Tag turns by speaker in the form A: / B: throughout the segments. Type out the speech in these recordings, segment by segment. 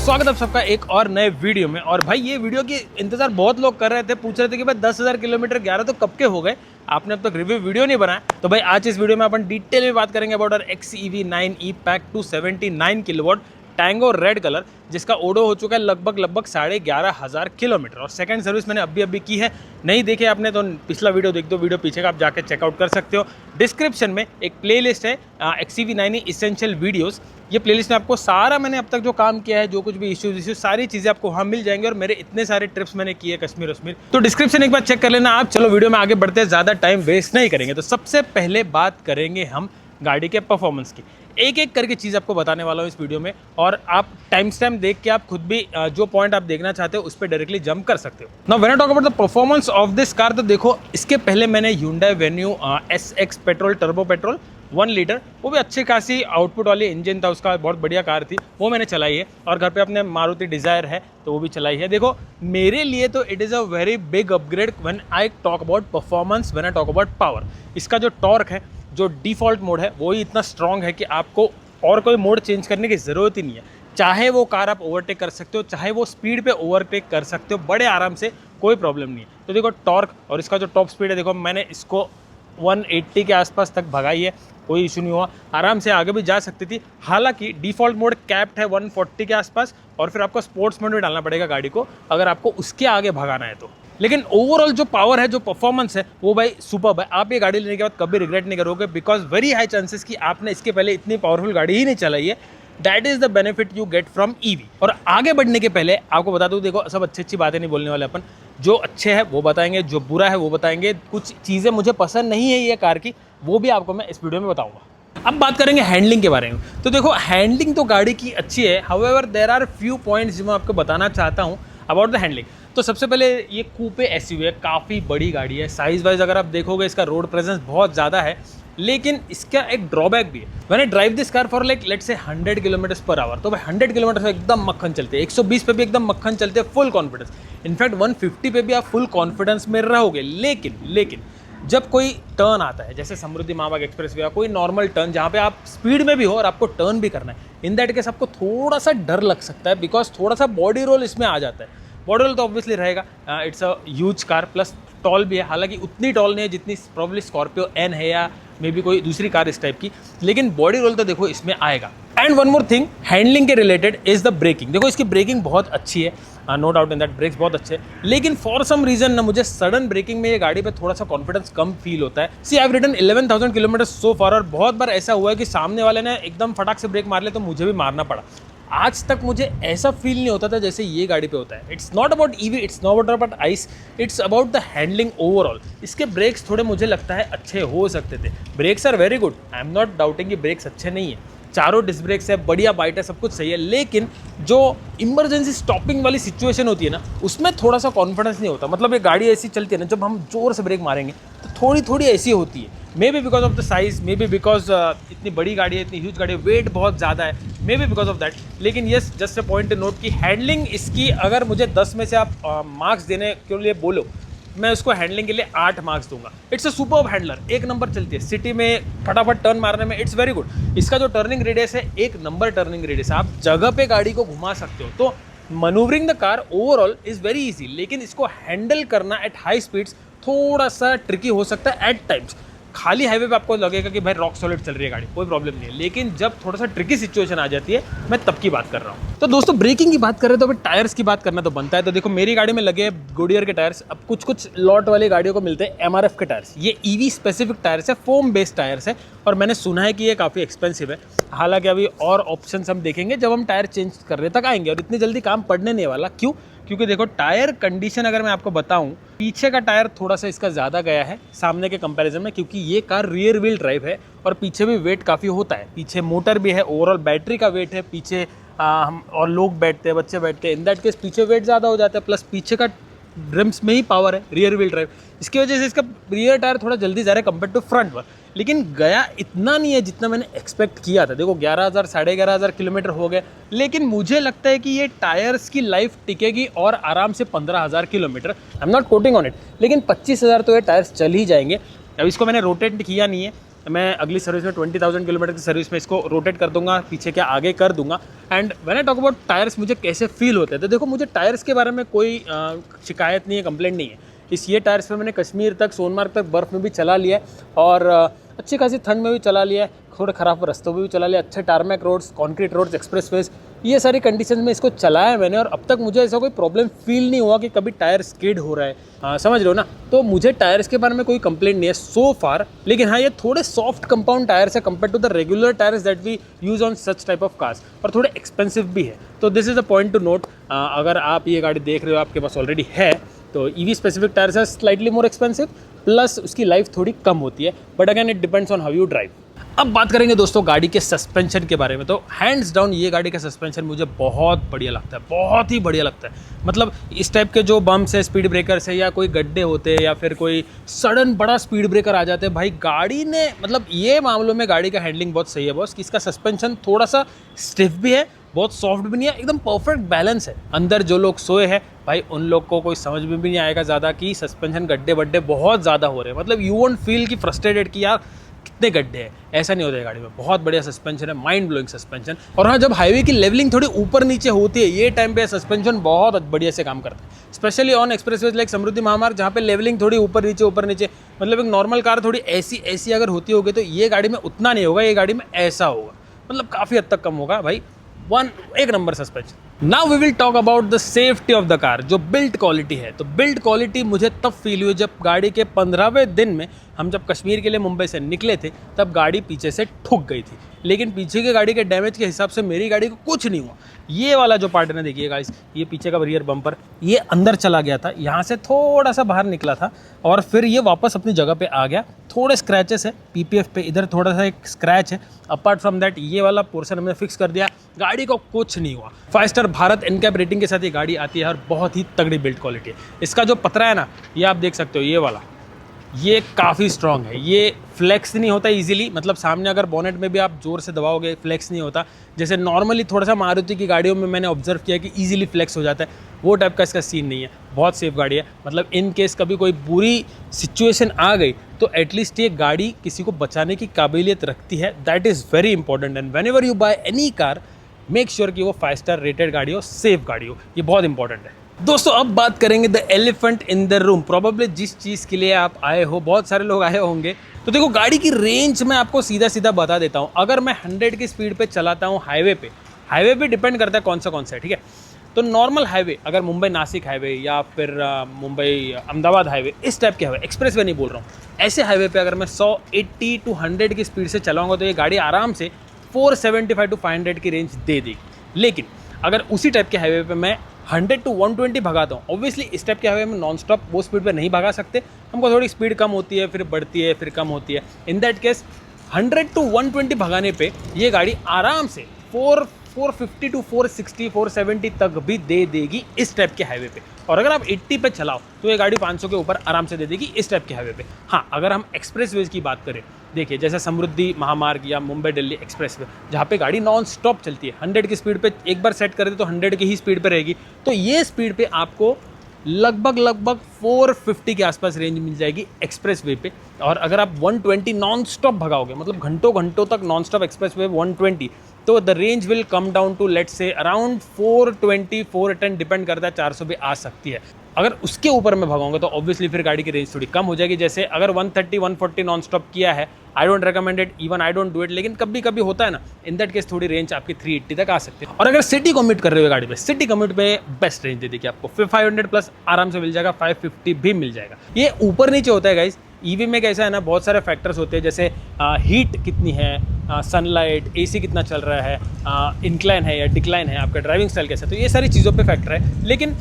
A: स्वागत है आप सबका एक और नए वीडियो में। और भाई ये वीडियो की इंतजार बहुत लोग कर रहे थे, पूछ रहे थे कि भाई 10,000 किलोमीटर 11 तो कब के हो गए, आपने अब तक रिव्यू वीडियो नहीं बनाया। तो भाई आज इस वीडियो में अपन डिटेल में बात करेंगे about our XEV9 E-Pack 279 kilowatt tango red colour, जिसका ओडो हो चुका है लगभग 11,500 किलोमीटर। और सेकंड सर्विस मैंने अभी की है, नहीं देखे आपने तो पिछला वीडियो देख दो, वीडियो पीछे का आप जाके चेकआउट कर सकते हो। डिस्क्रिप्शन में एक प्लेलिस्ट है XEV9 इसेंशियल वीडियोस। ये प्लेलिस्ट में आपको सारा मैंने अब तक जो काम किया है, जो कुछ भी इश्यूज सारी चीज़ें आपको वहाँ मिल जाएंगे। और मेरे इतने सारे ट्रिप्स मैंने किए कश्मीर वश्मीर, तो डिस्क्रिप्शन एक बार चेक कर लेना आप। चलो वीडियो में आगे बढ़ते हैं, ज़्यादा टाइम वेस्ट नहीं करेंगे। तो सबसे पहले बात करेंगे हम गाड़ी के परफॉर्मेंस की। एक एक करके चीज़ आपको बताने वाला हूँ इस वीडियो में, और आप टाइम स्टैम्प देख के आप खुद भी जो पॉइंट आप देखना चाहते हो उस पर डायरेक्टली जंप कर सकते हो। Now when I talk about the performance of this car, तो देखो इसके पहले मैंने Hyundai Venue SX petrol turbo petrol 1 litre, वो भी अच्छी खासी आउटपुट वाली इंजन था उसका, बहुत बढ़िया कार थी, वो मैंने चलाई है। और घर पे अपने मारुति डिज़ायर है तो वो भी चलाई है। देखो मेरे लिए तो it is a very big upgrade when I talk about performance, when I talk about power. इसका जो टॉर्क है, जो डिफ़ॉल्ट मोड है, वो ही इतना स्ट्रॉन्ग है कि आपको और कोई मोड चेंज करने की ज़रूरत ही नहीं है। चाहे वो कार आप ओवरटेक कर सकते हो, चाहे वो स्पीड पे ओवरटेक कर सकते हो बड़े आराम से, कोई प्रॉब्लम नहीं है। तो देखो टॉर्क और इसका जो टॉप स्पीड है, देखो मैंने इसको 180 के आसपास तक भगाई है, कोई इशू नहीं हुआ, आराम से आगे भी जा सकती थी। हालांकि डिफ़ॉल्ट मोड कैप्ड है 140 के आसपास, और फिर आपको स्पोर्ट्स मोड में डालना पड़ेगा गाड़ी को अगर आपको उसके आगे भगाना है तो। लेकिन ओवरऑल जो पावर है, जो परफॉर्मेंस है, वो भाई सुपर्ब है। आप ये गाड़ी लेने के बाद कभी रिग्रेट नहीं करोगे, बिकॉज वेरी हाई चांसेस कि आपने इसके पहले इतनी पावरफुल गाड़ी ही नहीं चलाई है। That is the benefit you get from EV. और आगे बढ़ने के पहले आपको बता दूँ, देखो सब अच्छी बातें नहीं बोलने वाले अपन, जो अच्छे है वो बताएंगे, जो बुरा है वो बताएंगे। कुछ चीज़ें मुझे पसंद नहीं है ये कार की, वो भी आपको मैं इस वीडियो में बताऊँगा। अब बात करेंगे हैंडलिंग के बारे में। तो देखो हैंडलिंग तो गाड़ी की अच्छी है, however there are few points जो मैं आपको बताना चाहता हूँ अबाउट द हैंडलिंग। तो सबसे पहले ये कूपे SUV है, काफ़ी बड़ी गाड़ी है। साइज़ वाइज अगर आप देखोगे इसका रोड प्रेजेंस बहुत ज़्यादा है, लेकिन इसका एक ड्रॉबैक भी है। When I drive this car for like let's say 100 kilometres per hour, तो भाई 100 किलोमीटर एकदम मक्खन चलते हैं, 120 पे भी एकदम मक्खन चलते हैं, फुल कॉन्फिडेंस। इनफैक्ट 150 पे भी आप फुल कॉन्फिडेंस में रहोगे। लेकिन जब कोई टर्न आता है, जैसे समृद्धि महाबाग एक्सप्रेस वे या कोई नॉर्मल टर्न जहाँ पे आप स्पीड में भी हो और आपको टर्न भी करना है, इन दैट केस आपको थोड़ा सा डर लग सकता है, बिकॉज थोड़ा सा बॉडी रोल इसमें आ जाता है। बॉडी रोल तो ऑब्वियसली रहेगा, it's a huge car, plus tall भी है। हालांकि उतनी टॉल नहीं है जितनी प्रॉब्ली स्कॉर्पियो N है या मे बी कोई दूसरी कार इस टाइप की, लेकिन बॉडी रोल तो देखो इसमें आएगा। And one more thing handling के रिलेटेड इज़ द ब्रेकिंग। देखो इसकी ब्रेकिंग बहुत अच्छी है, no doubt in that, brakes बहुत अच्छे हैं, लेकिन फॉर सम रीजन ना मुझे सडन ब्रेकिंग में ये गाड़ी पे थोड़ा सा कॉन्फिडेंस कम फील होता है। See I have written 11,000 kilometre so far, और बहुत बार ऐसा हुआ है कि सामने वाले ने एकदम फटाक से ब्रेक मार ले तो मुझे भी मारना पड़ा। आज तक मुझे ऐसा फील नहीं होता था जैसे ये गाड़ी पे होता है। It's not about EV, it's not about ICE, it's about the handling overall. इसके ब्रेक्स थोड़े मुझे लगता है अच्छे हो सकते थे। Brakes are very good, I am not doubting कि ब्रेक्स अच्छे नहीं है, चारों डिस्क ब्रेक्स है, बढ़िया बाइट है, सब कुछ सही है। लेकिन जो इमरजेंसी स्टॉपिंग वाली सिचुएशन होती है ना, उसमें थोड़ा सा कॉन्फिडेंस नहीं होता। मतलब ये गाड़ी ऐसी चलती है ना, जब हम जोर से ब्रेक मारेंगे तो थोड़ी ऐसी होती है। Maybe because of the size, may be because इतनी बड़ी गाड़ी है, इतनी ह्यूज गाड़ी है, वेट बहुत ज़्यादा है, maybe because of that. लेकिन yes, just a point to note कि हैंडलिंग इसकी, अगर मुझे 10 में से आप मार्क्स देने के लिए बोलो, मैं उसको हैंडलिंग के लिए 8 मार्क्स दूंगा। इट्स अ सुपर्ब हैंडलर, एक नंबर चलती है सिटी में, फटाफट टर्न मारने में इट्स वेरी गुड। इसका जो टर्निंग रेडियस है, एक नंबर टर्निंग रेडियस है, आप जगह पे गाड़ी को घुमा सकते हो। तो manoeuvring the car overall is very easy, लेकिन इसको हैंडल करना एट हाई स्पीड्स थोड़ा सा ट्रिकी हो सकता है एट टाइम्स। खाली हाईवे पे आपको लगेगा कि भाई रॉक सॉलिड चल रही है गाड़ी, कोई प्रॉब्लम नहीं है, लेकिन जब थोड़ा सा ट्रिकी सिचुएशन आ जाती है, मैं तब की बात कर रहा हूँ। तो दोस्तों ब्रेकिंग की बात करें तो अभी टायर्स की बात करना तो बनता है। तो देखो मेरी गाड़ी में लगे गुडियर के टायर्स। अब कुछ लॉट वाली गाड़ियों को मिलते हैं MRF के टायर्स, ये EV स्पेसिफिक टायर्स है, फोम बेस्ड टायर्स है, और मैंने सुना है कि ये काफ़ी एक्सपेंसिव है। हालांकि अभी और ऑप्शन हम देखेंगे जब हम टायर चेंज करने तक आएंगे, और इतनी जल्दी काम पड़ने नहीं वाला। क्यों? क्योंकि देखो टायर कंडीशन अगर मैं आपको बताऊं, पीछे का टायर थोड़ा सा इसका ज़्यादा गया है सामने के कंपैरिजन में, क्योंकि ये कार रियर व्हील ड्राइव है और पीछे भी वेट काफ़ी होता है। पीछे मोटर भी है, ओवरऑल बैटरी का वेट है पीछे, हम और लोग बैठते हैं, बच्चे बैठते हैं, इन दैट केस पीछे वेट ज़्यादा हो जाता है, प्लस पीछे का ड्रिम्स में ही पावर है, रियर व्हील ड्राइव। इसकी वजह से इसका रियर टायर थोड़ा जल्दी जा रहा है कंपेयर टू फ्रंट वन, लेकिन गया इतना नहीं है जितना मैंने एक्सपेक्ट किया था। देखो 11,000 11,500 किलोमीटर हो गए, लेकिन मुझे लगता है कि ये टायर्स की लाइफ टिकेगी और आराम से 15,000 kilometre, I am not coating on it, लेकिन 25,000 तो ये टायर्स चल ही जाएंगे। अब इसको मैंने रोटेट किया नहीं है, मैं अगली सर्विस में 20,000 किलोमीटर की सर्विस में इसको रोटेट कर दूंगा, पीछे क्या आगे कर दूंगा। And when I talk about tyres, मुझे कैसे फील होते हैं, तो देखो मुझे टायर्स के बारे में कोई शिकायत नहीं है, कंप्लेंट नहीं है। ये टायर्स पे मैंने कश्मीर तक, सोनमार्ग तक बर्फ़ में भी चला लिया है और अच्छी खासी ठंड में भी चला लिया है, थोड़े ख़राब रास्तों में भी चला लिया, अच्छे tarmac roads, concrete roads, expressways, ये सारी कंडीशन में इसको चलाया है मैंने और अब तक मुझे ऐसा कोई प्रॉब्लम फील नहीं हुआ कि कभी टायर स्किड हो रहा है। समझ रहे हो ना? तो मुझे टायर्स के बारे में कोई कंप्लेंट नहीं है सो फार। लेकिन हाँ, ये थोड़े सॉफ्ट कंपाउंड टायर्स है compare to the regular tyres that we use on such type of cars, और थोड़े एक्सपेंसिव भी है। तो this is a point to note. अगर आप ये गाड़ी देख रहे हो, आपके पास ऑलरेडी है, तो ईवी स्पेसिफिक टायर्स है स्लाइटली मोर एक्सपेंसिव, प्लस उसकी लाइफ थोड़ी कम होती है, but again it depends on how you drive. अब बात करेंगे दोस्तों गाड़ी के सस्पेंशन के बारे में। तो हैंड्स डाउन ये गाड़ी का सस्पेंशन मुझे बहुत बढ़िया लगता है, बहुत ही बढ़िया लगता है। मतलब इस टाइप के जो बम्प्स है, स्पीड ब्रेकर्स है, या कोई गड्ढे होते हैं, या फिर कोई सडन बड़ा स्पीड ब्रेकर आ जाते हैं, भाई गाड़ी ने, मतलब ये मामलों में गाड़ी का हैंडलिंग बहुत सही है बॉस, कि इसका सस्पेंशन थोड़ा सा स्टिफ भी है, बहुत सॉफ्ट भी नहीं है, एकदम परफेक्ट बैलेंस है। अंदर जो लोग सोए हैं भाई, उन लोग को कोई समझ में भी नहीं आएगा ज़्यादा कि सस्पेंशन गड्ढे वड्ढे बहुत ज़्यादा हो रहे हैं। मतलब यू वोंट फील कि फ्रस्ट्रेटेड कि यार कितने गड्ढे हैं, ऐसा नहीं होता है गाड़ी में। बहुत बढ़िया सस्पेंशन है, माइंड ब्लोइंग सस्पेंशन। और हाँ, जब हाईवे की लेवलिंग थोड़ी ऊपर नीचे होती है, ये टाइम पे सस्पेंशन बहुत बढ़िया से काम करता है, स्पेशली ऑन एक्सप्रेसवेज लाइक समृद्धि महामार्ग, जहाँ पे लेवलिंग थोड़ी ऊपर नीचे। मतलब एक नॉर्मल कार थोड़ी ऐसी अगर होती होगी, तो ये गाड़ी में उतना नहीं होगा, ये गाड़ी में ऐसा होगा, मतलब काफ़ी हद तक कम होगा भाई। एक number suspension. Now we will talk about the safety of the car, जो बिल्ड क्वालिटी है। तो बिल्ड क्वालिटी मुझे तब फील हुई जब गाड़ी के 15वें दिन में हम जब कश्मीर के लिए मुंबई से निकले थे, तब गाड़ी पीछे से ठुक गई थी। लेकिन पीछे की गाड़ी के डैमेज के हिसाब से मेरी गाड़ी को कुछ नहीं हुआ। ये वाला जो पार्ट है ना, देखिए गाइस, ये पीछे का रियर बम्पर ये अंदर चला गया था, यहाँ से थोड़ा सा बाहर निकला था और फिर ये वापस अपनी जगह पे आ गया। थोड़े स्क्रैचेस है पीपीएफ पे, इधर थोड़ा सा एक स्क्रैच है। अपार्ट फ्रॉम दैट ये वाला पोर्शन हमने फिक्स कर दिया, गाड़ी को कुछ नहीं हुआ। 5 स्टार भारत एनकैप रेटिंग के साथ ये गाड़ी आती है और बहुत ही तगड़ी बिल्ड क्वालिटी है। इसका जो पतरा है ना, ये आप देख सकते हो, ये वाला, ये काफ़ी स्ट्रॉन्ग है। ये फ्लेक्स नहीं होता इजीली, मतलब सामने अगर बोनेट में भी आप जोर से दबाओगे फ्लेक्स नहीं होता। जैसे नॉर्मली थोड़ा सा मारुति की गाड़ियों में मैंने ऑब्जर्व किया कि इजीली फ्लेक्स हो जाता है, वो टाइप का इसका सीन नहीं है। बहुत सेफ गाड़ी है, मतलब इन केस कभी कोई बुरी सिचुएशन आ गई तो एटलीस्ट ये गाड़ी किसी को बचाने की काबिलियत रखती है। That is very important. And when ever you by any car, make sure कि वो 5 स्टार रेटेड गाड़ी हो, सेफ गाड़ी हो, ये बहुत इंपॉर्टेंट है। दोस्तों अब बात करेंगे the elephant in the room, probably जिस चीज़ के लिए आप आए हो, बहुत सारे लोग आए होंगे। तो देखो गाड़ी की रेंज मैं आपको सीधा बता देता हूँ। अगर मैं 100 की स्पीड पे चलाता हूँ हाईवे पे डिपेंड करता है कौन सा है, ठीक है। तो नॉर्मल हाईवे, अगर मुंबई नासिक हाईवे या फिर मुंबई अहमदाबाद हाईवे, इस टाइप के हाईवे, एक्सप्रेस वे नहीं बोल रहा हूँ, ऐसे हाईवे पे अगर मैं 180 to 100 की स्पीड से चलाऊँगा तो ये गाड़ी आराम से 475 to 500 की रेंज दे देगी। लेकिन अगर उसी टाइप के हाईवे पे मैं 100 to 120 भगाता हूँ, ऑब्वियसली इस टाइप के हाईवे में नॉन स्टॉप वो स्पीड पे नहीं भगा सकते, हमको थोड़ी स्पीड कम होती है, फिर बढ़ती है, फिर कम होती है। इन दैट केस 100 to 120 भगाने पे ये गाड़ी आराम से 450 to 460 470 तक भी दे देगी इस टाइप के हाईवे पे। और अगर आप 80 पे चलाओ तो ये गाड़ी 500 के ऊपर आराम से दे देगी इस टाइप के हाईवे पे। हाँ, अगर हम एक्सप्रेसवेज की बात करें, देखिए जैसे समृद्धि महामार्ग या मुंबई दिल्ली एक्सप्रेसवे, जहाँ पे गाड़ी नॉन स्टॉप चलती है, 100 की स्पीड पे एक बार सेट कर दे तो 100 की ही स्पीड पे रहेगी, तो ये स्पीड पे आपको लगभग 450 के आसपास रेंज मिल जाएगी एक्सप्रेस वे पे। और अगर आप 120 नॉन स्टॉप भगाओगे, मतलब घंटों तक नॉन स्टॉप एक्सप्रेस वे 120, तो the range will come down to let's say around 420 410, depend करता है, 400 भी आ सकती है। अगर उसके ऊपर मैं भगाऊंगा तो ऑब्वियसली फिर गाड़ी की रेंज थोड़ी कम हो जाएगी। जैसे अगर 130 140 नॉन स्टॉप किया है, I don't recommend it, even I don't do it, लेकिन कभी होता है ना, इन दैट केस थोड़ी रेंज आपकी 380 तक आ सकती है। और अगर सिटी कम्यूट कर रहे हो गाड़ी पे, सिटी कम्यूट पे बेस्ट रेंज दे देगी आपको, 500 प्लस आराम से मिल जाएगा, 550 भी मिल जाएगा। ये ऊपर नीचे होता है गाइज। ईवी में कैसा है ना, बहुत सारे फैक्टर्स होते हैं, जैसे हीट कितनी है, सनलाइट, एसी कितना चल रहा है, इंक्लाइन है या डिक्लाइन है, आपका ड्राइविंग स्टाइल कैसा है, तो ये सारी चीज़ों पे फैक्टर है। लेकिन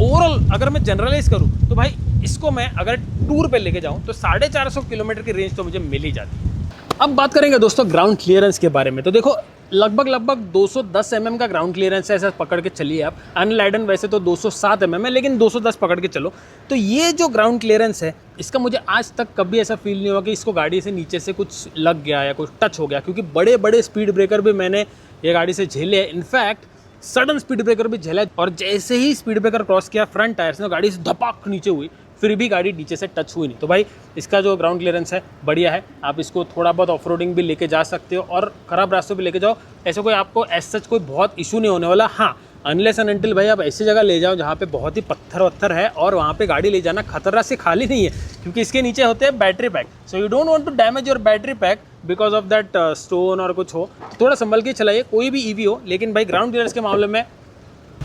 A: ओवरऑल अगर मैं जनरलाइज करूँ तो भाई इसको मैं अगर टूर पे लेके जाऊँ तो 450 किलोमीटर की रेंज तो मुझे मिल ही जाती है। अब बात करेंगे दोस्तों ग्राउंड क्लियरेंस के बारे में। तो देखो लगभग 210 mm का ग्राउंड क्लियरेंस है, ऐसा पकड़ के चलिए आप। अनलाइडन वैसे तो 207 mm है, लेकिन 210 पकड़ के चलो। तो ये जो ग्राउंड क्लियरेंस है, इसका मुझे आज तक कभी ऐसा फील नहीं हुआ कि इसको गाड़ी से नीचे से कुछ लग गया या कुछ टच हो गया, क्योंकि बड़े स्पीड ब्रेकर भी मैंने ये गाड़ी से झेले हैं। इनफैक्ट सडन स्पीड ब्रेकर भी झेला, और जैसे ही स्पीड ब्रेकर क्रॉस किया फ्रंट टायर से गाड़ी से धपाक नीचे हुई, फिर भी गाड़ी नीचे से टच हुई नहीं। तो भाई इसका जो ग्राउंड क्लियरेंस है बढ़िया है, आप इसको थोड़ा बहुत ऑफ रोडिंग भी लेके जा सकते हो और ख़राब रास्तों पे लेके जाओ, ऐसे कोई आपको एज सच कोई बहुत इशू नहीं होने वाला। हाँ, अनलेस एंड अनटिल भाई आप ऐसी जगह ले जाओ जहाँ पे बहुत ही पत्थर वत्थर है और वहाँ पे गाड़ी ले जाना खतरा से खाली नहीं है, क्योंकि इसके नीचे होते हैं battery pack. So you don't want to damage your battery pack because of that stone और कुछ हो, थोड़ा संभल के चलाइए, कोई भी ईवी हो। लेकिन भाई ग्राउंड क्लियरेंस के मामले में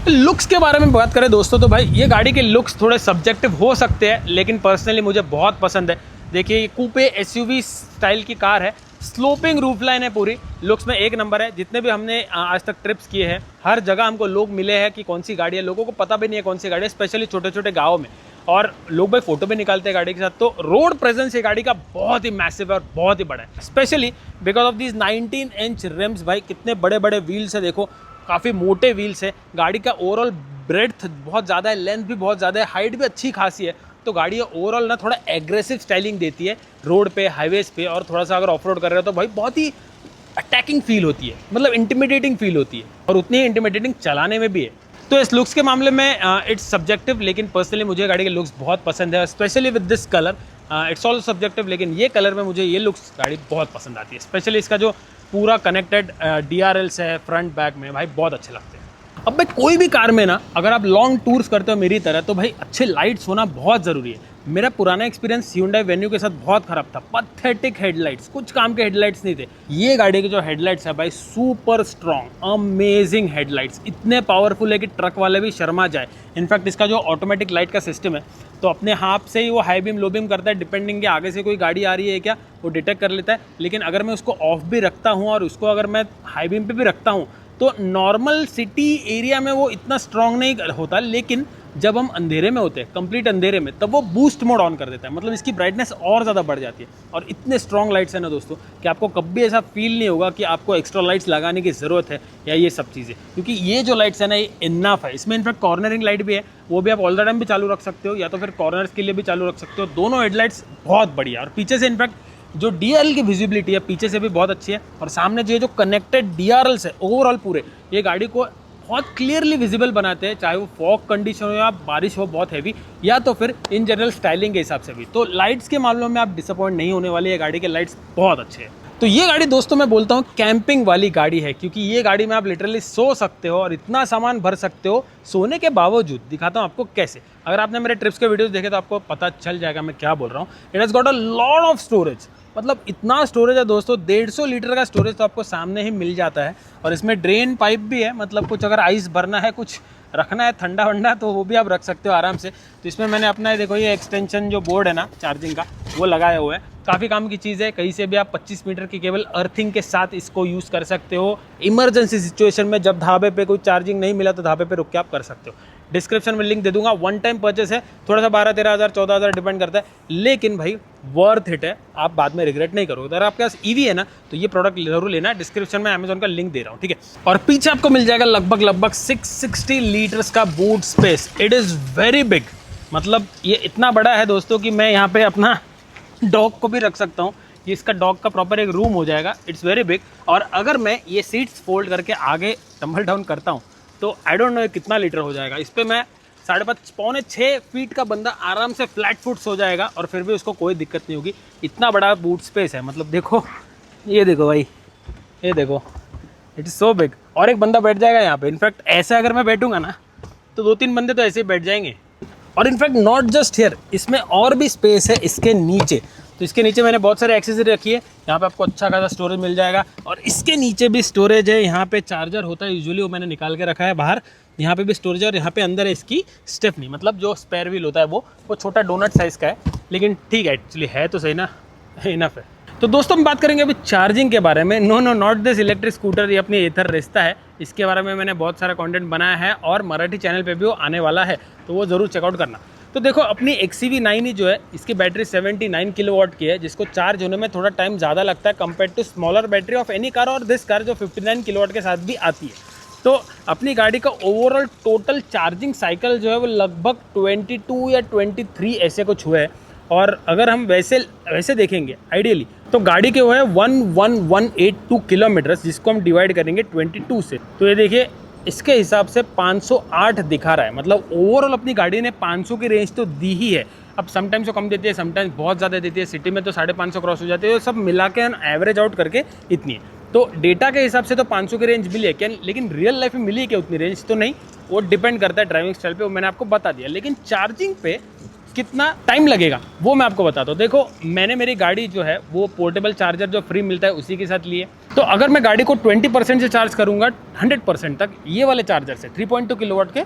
A: लुक्स के बारे में बात करें दोस्तों, तो भाई ये गाड़ी के लुक्स थोड़े सब्जेक्टिव हो सकते हैं, लेकिन पर्सनली मुझे बहुत पसंद है। देखिए ये कूपे एसयूवी स्टाइल की कार है, स्लोपिंग रूफ लाइन है, पूरी लुक्स में एक नंबर है। जितने भी हमने आज तक ट्रिप्स किए हैं हर जगह हमको लोग मिले हैं कि कौन सी गाड़ी है, लोगों को पता भी नहीं है कौन सी गाड़ी है, स्पेशली छोटे छोटे गाँव में, और लोग भाई फोटो भी निकालते हैं गाड़ी के साथ। तो रोड प्रेजेंस ये गाड़ी का बहुत ही मैसिव है और बहुत ही बड़ा है, specially because of this 19 inch RIMS. भाई कितने बड़े बड़े व्हील्स है, देखो काफ़ी मोटे व्हील्स है, गाड़ी का ओवरऑल ब्रेड्थ बहुत ज़्यादा है, लेंथ भी बहुत ज़्यादा है, हाइट भी अच्छी खासी है। तो गाड़ी ओवरऑल ना थोड़ा एग्रेसिव स्टाइलिंग देती है रोड पे, हाईवेज पे, और थोड़ा सा अगर ऑफ रोड कर रहे हो तो भाई बहुत ही अटैकिंग फील होती है, मतलब इंटिमिडेटिंग फील होती है, और उतनी ही इंटिमिडेटिंग चलाने में भी है। तो इस लुक्स के मामले में इट्स सब्जेक्टिव, लेकिन पर्सनली मुझे गाड़ी के लुक्स बहुत पसंद है, specially with this colour. It's all subjective, लेकिन ये कलर में मुझे ये लुक्स गाड़ी बहुत पसंद आती है, स्पेशली इसका जो पूरा कनेक्टेड DRLs है फ्रंट बैक में, भाई बहुत अच्छे लगते हैं। अब भाई कोई भी कार में ना अगर आप लॉन्ग टूर्स करते हो मेरी तरह, तो भाई अच्छे लाइट्स होना बहुत ज़रूरी है। मेरा पुराना एक्सपीरियंस Hyundai Venue के साथ बहुत ख़राब था, पैथेटिक हेडलाइट्स, कुछ काम के हेडलाइट्स नहीं थे। ये गाड़ी के जो हेडलाइट्स है भाई सुपर स्ट्रॉन्ग, अमेजिंग हेडलाइट्स, इतने पावरफुल है कि ट्रक वाले भी शर्मा जाए। इनफैक्ट इसका जो ऑटोमेटिक लाइट का सिस्टम है, तो अपने हाथ से ही वो हाई बीम लो बीम करता है, डिपेंडिंग कि आगे से कोई गाड़ी आ रही है क्या, वो डिटेक्ट कर लेता है। लेकिन अगर मैं उसको ऑफ भी रखता हूँ और उसको अगर मैं हाई बीम पे भी रखता हूँ, तो नॉर्मल सिटी एरिया में वो इतना स्ट्रॉन्ग नहीं होता, लेकिन जब हम अंधेरे में होते हैं, कंप्लीट अंधेरे में, तब वो बूस्ट मोड ऑन कर देता है, मतलब इसकी ब्राइटनेस और ज़्यादा बढ़ जाती है। और इतने स्ट्रॉन्ग लाइट्स हैं ना दोस्तों कि आपको कभी ऐसा फील नहीं होगा कि आपको एक्स्ट्रा लाइट्स लगाने की ज़रूरत है या ये सब चीज़ें, क्योंकि ये जो लाइट्स है ना ये इनफ है। इसमें इनफैक्ट कॉर्नरिंग लाइट भी है, वो भी आप ऑल द टाइम भी चालू रख सकते हो, या तो फिर कॉर्नर्स के लिए भी चालू रख सकते हो। दोनों हेडलाइट्स बहुत बढ़िया, और पीछे से इनफैक्ट जो DRL की विजिबिलिटी है पीछे से भी बहुत अच्छी है, और सामने जो कनेक्टेड DRLs है ओवरऑल पूरे, ये गाड़ी को बहुत क्लियरली विजिबल बनाते हैं, चाहे वो फॉग कंडीशन हो या बारिश हो बहुत हैवी, या तो फिर इन जनरल स्टाइलिंग के हिसाब से भी। तो लाइट्स के मामलों में आप डिसअपॉइंट नहीं होने वाले, ये गाड़ी के लाइट्स बहुत अच्छे हैं। तो ये गाड़ी दोस्तों मैं बोलता हूँ कैंपिंग वाली गाड़ी है, क्योंकि ये गाड़ी में आप लिटरली सो सकते हो और इतना सामान भर सकते हो सोने के बावजूद। दिखाता हूँ आपको कैसे। अगर आपने मेरे ट्रिप्स के वीडियोस देखे तो आपको पता चल जाएगा मैं क्या बोल रहा हूँ। It has got a lot of storage, मतलब इतना स्टोरेज है दोस्तों, 150 लीटर का स्टोरेज तो आपको सामने ही मिल जाता है। और इसमें ड्रेन पाइप भी है, मतलब कुछ अगर आइस भरना है, कुछ रखना है ठंडा वंडा, तो वो भी आप रख सकते हो आराम से। तो इसमें मैंने अपना देखो ये एक्सटेंशन जो बोर्ड है ना चार्जिंग का, वो लगाया हुआ है, काफ़ी काम की चीज़ है। कहीं से भी आप 25 मीटर की केबल अर्थिंग के साथ इसको यूज़ कर सकते हो। इमरजेंसी सिचुएशन में जब ढाबे पे कोई चार्जिंग नहीं मिला तो ढाबे पे रुक के आप कर सकते हो। डिस्क्रिप्शन में लिंक दे दूंगा। वन टाइम परचेस है, थोड़ा सा 12-13 हज़ार 14 हज़ार डिपेंड करता है, लेकिन भाई वर्थ इट है, आप बाद में रिग्रेट नहीं करोगे। अगर आपके पास ईवी है ना तो ये प्रोडक्ट जरूर लेना। डिस्क्रिप्शन में अमेजोन का लिंक दे रहा हूँ, ठीक है। और पीछे आपको मिल जाएगा लगभग 660 लीटर्स का boot space. It is very big, मतलब ये इतना बड़ा है दोस्तों कि मैं यहाँ पे अपना डॉग को भी रख सकता हूँ। ये इसका डॉग का प्रॉपर एक रूम हो जाएगा। It's very big. और अगर मैं ये सीट्स फोल्ड करके आगे टम्बल डाउन करता हूँ तो आई डोंट नो कितना लीटर हो जाएगा। इस पर मैं 5.5-6 फीट का बंदा आराम से फ्लैट फुट्स हो जाएगा, और फिर भी उसको कोई दिक्कत नहीं होगी। इतना बड़ा बूट स्पेस है, मतलब देखो, ये देखो भाई, ये देखो, इट इज़ सो बिग। और एक बंदा बैठ जाएगा यहाँ पे। इनफैक्ट ऐसे अगर मैं बैठूंगा ना तो 2-3 बंदे तो ऐसे ही बैठ जाएंगे। और इनफैक्ट नॉट जस्ट हियर, इसमें और भी स्पेस है इसके नीचे। तो इसके नीचे मैंने बहुत सारे एक्सेसरी रखी है। यहाँ पे आपको अच्छा खासा स्टोरेज मिल जाएगा, और इसके नीचे भी स्टोरेज है। यहाँ पे चार्जर होता है यूजुअली, वो मैंने निकाल के रखा है बाहर। यहाँ पे भी स्टोरेज है, और यहाँ पे अंदर है इसकी स्टेफनी, मतलब जो स्पेयर व्हील होता है वो छोटा डोनट साइज़ का है, लेकिन ठीक है, एक्चुअली है तो सही ना, इनफ है। तो दोस्तों हम बात करेंगे अभी चार्जिंग के बारे में। No not this electric scooter, ये अपनी एथर रेस्ता है। इसके बारे में मैंने बहुत सारा कंटेंट बनाया है, और मराठी चैनल पे भी वो आने वाला है, तो वो ज़रूर चेकआउट करना। तो देखो अपनी XCV9 ही जो है, इसकी बैटरी 79 किलोवाट की है, जिसको चार्ज होने में थोड़ा टाइम ज़्यादा लगता है compare to smaller battery of any car, और दिस कार जो 59 किलोवाट के साथ भी आती है। तो अपनी गाड़ी का ओवरऑल टोटल चार्जिंग साइकिल जो है वो लगभग 22 या 23 ऐसे कुछ हुआ है। और अगर हम वैसे देखेंगे आइडियली, तो गाड़ी के वो है 1182 किलोमीटर्स, जिसको हम डिवाइड करेंगे 22 से, तो ये देखिए इसके हिसाब से 508 दिखा रहा है। मतलब ओवरऑल अपनी गाड़ी ने 500 की रेंज तो दी ही है। अब समटाइम्स वो कम देती है, समटाइम्स बहुत ज़्यादा देती है, सिटी में तो 550 क्रॉस हो जाती है, तो सब मिला के एवरेज आउट करके इतनी है। तो डेटा के हिसाब से तो 500 की रेंज मिली है क्या, लेकिन रियल लाइफ में मिली है क्या उतनी रेंज तो नहीं, वो डिपेंड करता है ड्राइविंग स्टाइल पे, वो मैंने आपको बता दिया। लेकिन चार्जिंग पे कितना टाइम लगेगा वो मैं आपको बताता हूँ। देखो मैंने मेरी गाड़ी जो है वो पोर्टेबल चार्जर जो फ्री मिलता है उसी के साथ लिए, तो अगर मैं गाड़ी को 20% से चार्ज करूँगा 100% तक ये वाले चार्जर से 3.2 किलोवाट के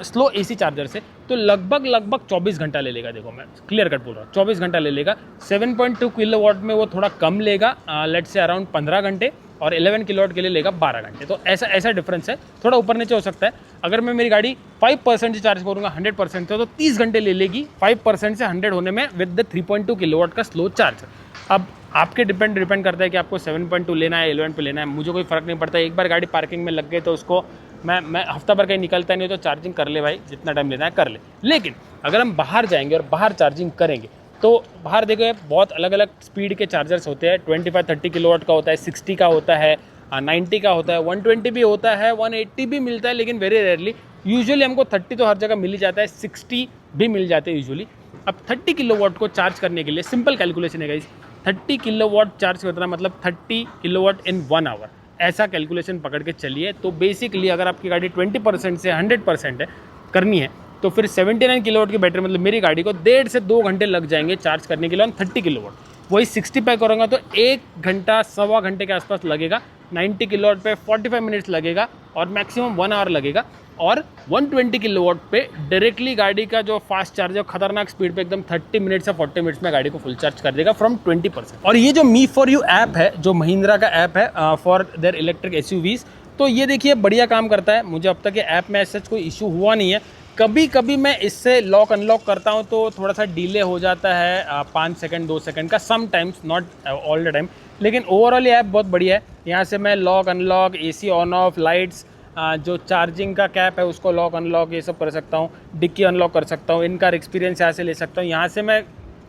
A: स्लो AC चार्जर से, तो लगभग 24 घंटा ले लेगा। देखो मैं क्लियर कट बोल रहा हूँ, 24 घंटा ले लेगा। 7.2 किलोवाट में वो थोड़ा कम लेगा, लेट से अराउंड 15 घंटे, और 11 किलोवाट के लिए लेगा 12 घंटे। तो ऐसा डिफरेंस है, थोड़ा ऊपर नीचे हो सकता है। अगर मैं मेरी गाड़ी 5% से चार्ज करूँगा 100% से, तो 30 घंटे ले लेगी 5% से 100 होने में विद द 3.2 किलोवाट का स्लो चार्जर। अब आपके डिपेंड करता है कि आपको 7.2 लेना है, 11 पे लेना है, मुझे कोई फ़र्क नहीं पड़ता। एक बार गाड़ी पार्किंग में लग गई तो उसको मैं हफ्ता भर कहीं निकलता नहीं, तो चार्जिंग कर ले भाई, जितना टाइम लेना है कर ले। लेकिन अगर हम बाहर जाएंगे और बाहर चार्जिंग करेंगे, तो बाहर देखो बहुत अलग अलग स्पीड के चार्जर्स होते हैं। 25-30 किलोवाट का होता है, 60 का होता है, 90 का होता है, 120 भी होता है, 180 भी मिलता है, लेकिन वेरी रेयरली। यूजुअली हमको 30 तो हर जगह मिल ही जाता है, 60 भी मिल जाते हैं यूजुअली। अब 30 किलोवाट को चार्ज करने के लिए सिंपल कैलकुलेशन है गाइस, 30 किलोवाट चार्ज करना मतलब 30 किलोवाट इन 1 आवर, ऐसा कैलकुलेशन पकड़ के चलिए। तो बेसिकली अगर आपकी गाड़ी 20% से 100% है करनी है, तो फिर 79 किलोवाट की बैटरी, मतलब मेरी गाड़ी को 1.5 से 2 घंटे लग जाएंगे चार्ज करने के लिए ऑन 30 किलोवाट। वही 60 पे करूँगा तो 1 घंटा सवा घंटे के आसपास लगेगा। 90 किलोवाट पे 45 मिनट्स लगेगा और मैक्सिमम 1 आवर लगेगा। और 120 किलोवाट पे डायरेक्टली गाड़ी का जो फास्ट चार्ज है खतरनाक स्पीड पे एकदम 30 मिनट से 40 मिनट्स में गाड़ी को फुल चार्ज कर देगा फ्रॉम 20%। और ये जो मी फॉर यू ऐप है, जो महिंद्रा का ऐप है फॉर देयर इलेक्ट्रिक SUVs, तो ये देखिए बढ़िया काम करता है। मुझे अब तक ये ऐप में ऐसा कोई इशू हुआ नहीं है। कभी कभी मैं इससे लॉक अनलॉक करता हूँ तो थोड़ा सा डिले हो जाता है, 5 सेकंड 2 सेकंड का, some times, not all the time. लेकिन ओवरऑल ये ऐप बहुत बढ़िया है। यहाँ से मैं lock unlock, AC on off, lights, जो चार्जिंग का कैप है उसको लॉक अनलॉक ये सब कर सकता हूँ, डिक्की अनलॉक कर सकता हूँ, इनका एक्सपीरियंस यहाँ से ले सकता हूँ। यहाँ से मैं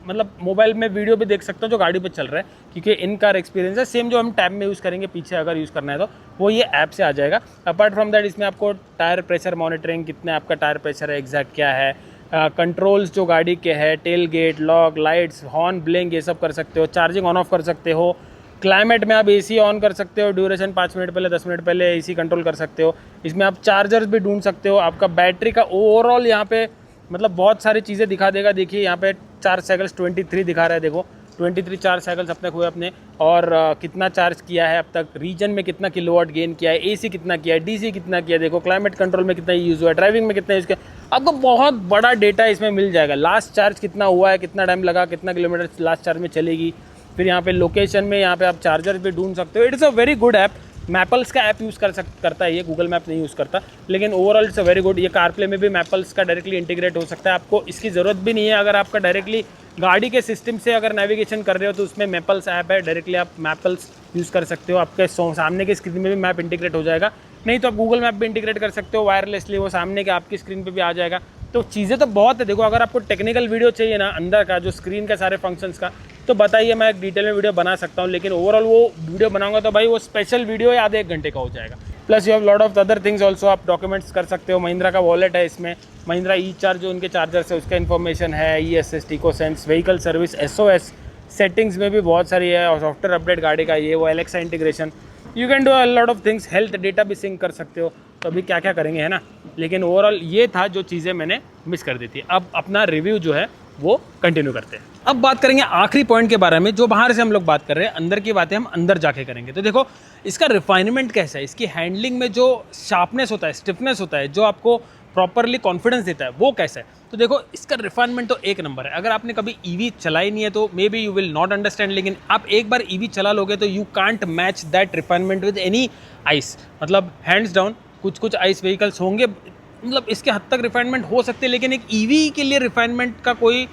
A: मतलब मोबाइल में वीडियो भी देख सकता हूँ जो गाड़ी पे चल रहा है, क्योंकि इनका एक्सपीरियंस है सेम जो हम टैब में यूज़ करेंगे पीछे अगर यूज़ करना है तो वो ये ऐप से आ जाएगा। अपार्ट फ्रॉम दैट इसमें आपको टायर प्रेशर मॉनिटरिंग, कितने आपका टायर प्रेशर है एग्जैक्ट क्या है, कंट्रोल्स जो गाड़ी के है, tail gate, lock, lights, horn, blink, ये सब कर सकते हो। चार्जिंग ऑन ऑफ कर सकते हो। क्लाइमेट में आप AC ऑन कर सकते हो, ड्यूरेशन 5 मिनट पहले 10 मिनट पहले AC कंट्रोल कर सकते हो। इसमें आप चार्जर्स भी ढूंढ सकते हो। आपका बैटरी का ओवरऑल यहाँ पे मतलब बहुत सारी चीज़ें दिखा देगा। देखिए यहाँ पे 4 साइकिल्स 23 दिखा रहा है, देखो 23 4 साइकिल्स अब तक हुए अपने, और कितना चार्ज किया है अब तक, रीजन में कितना किलोवाट गेन किया है, AC कितना किया है, DC कितना किया है, देखो क्लाइमेट कंट्रोल में कितना यूज़ हुआ है, ड्राइविंग में कितना यूज़ किया, आपको बहुत बड़ा डेटा इसमें मिल जाएगा। लास्ट चार्ज कितना हुआ है, कितना टाइम लगा, कितना किलोमीटर लास्ट चार्ज में चलेगी। फिर यहाँ पे लोकेशन में यहाँ पे आप चार्जर भी ढूंढ सकते हो। It's a very good app. Mappls का ऐप यूज़ करता है ये, गूगल मैप नहीं यूज़ करता, लेकिन overall it's a very good. ये कारप्ले में भी मैपल्स का डायरेक्टली इंटीग्रेट हो सकता है, आपको इसकी ज़रूरत भी नहीं है। अगर आपका डायरेक्टली गाड़ी के सिस्टम से अगर नेविगेशन कर रहे हो तो उसमें मैपल्स ऐप है, डायरेक्टली आप मैपल्स यूज़ कर सकते हो। आपके सामने की स्क्रीन में भी मैप इंटीग्रेट हो जाएगा। नहीं तो आप गूगल मैप भी इंटीग्रेट कर सकते हो वायरलेसली, वो सामने के आपकी स्क्रीन पे भी आ जाएगा। तो चीज़ें तो बहुत है। देखो अगर आपको टेक्निकल वीडियो चाहिए ना अंदर का, जो स्क्रीन का सारे फंक्शंस का, तो बताइए, मैं एक डिटेल में वीडियो बना सकता हूँ। लेकिन ओवरऑल वो वीडियो बनाऊंगा तो भाई वो स्पेशल वीडियो आधे 1 घंटे का हो जाएगा। Plus you have lot of other things also, आप डॉक्यूमेंट्स कर सकते हो। महिंद्रा का वॉलेट है इसमें, महिंद्रा E-चार्ज जो उनके चार्जर्स है उसका इन्फॉर्मेशन है, ESS, Ecosense, vehicle service, SOS, settings में भी बहुत सारी है, और सॉफ्टवेयर अपडेट गाड़ी का, ये वो Alexa integration, you can do a lot of things. Health data भी सिंक कर सकते हो। तो अभी क्या क्या करेंगे है ना, लेकिन ओवरऑल ये था जो चीज़ें मैंने मिस कर दी थी। अब अपना रिव्यू जो है वो कंटिन्यू करते हैं। अब बात करेंगे आखिरी पॉइंट के बारे में, जो बाहर से हम लोग बात कर रहे हैं, अंदर की बातें हम अंदर जाके करेंगे। तो देखो इसका रिफाइनमेंट कैसा है, इसकी हैंडलिंग में जो शार्पनेस होता है, स्टिफनेस होता है, जो आपको प्रॉपरली कॉन्फिडेंस देता है, वो कैसा है। तो देखो इसका रिफाइनमेंट तो एक नंबर है। अगर आपने कभी EV चलाई नहीं है तो may be you will not understand, लेकिन आप एक बार EV चला लोगे तो you can't match that refinement with any ice. मतलब हैंड्स डाउन कुछ आइस व्हीकल्स होंगे, मतलब इसके हद तक रिफाइनमेंट हो सकते हैं, लेकिन एक EV के लिए रिफाइनमेंट का कोई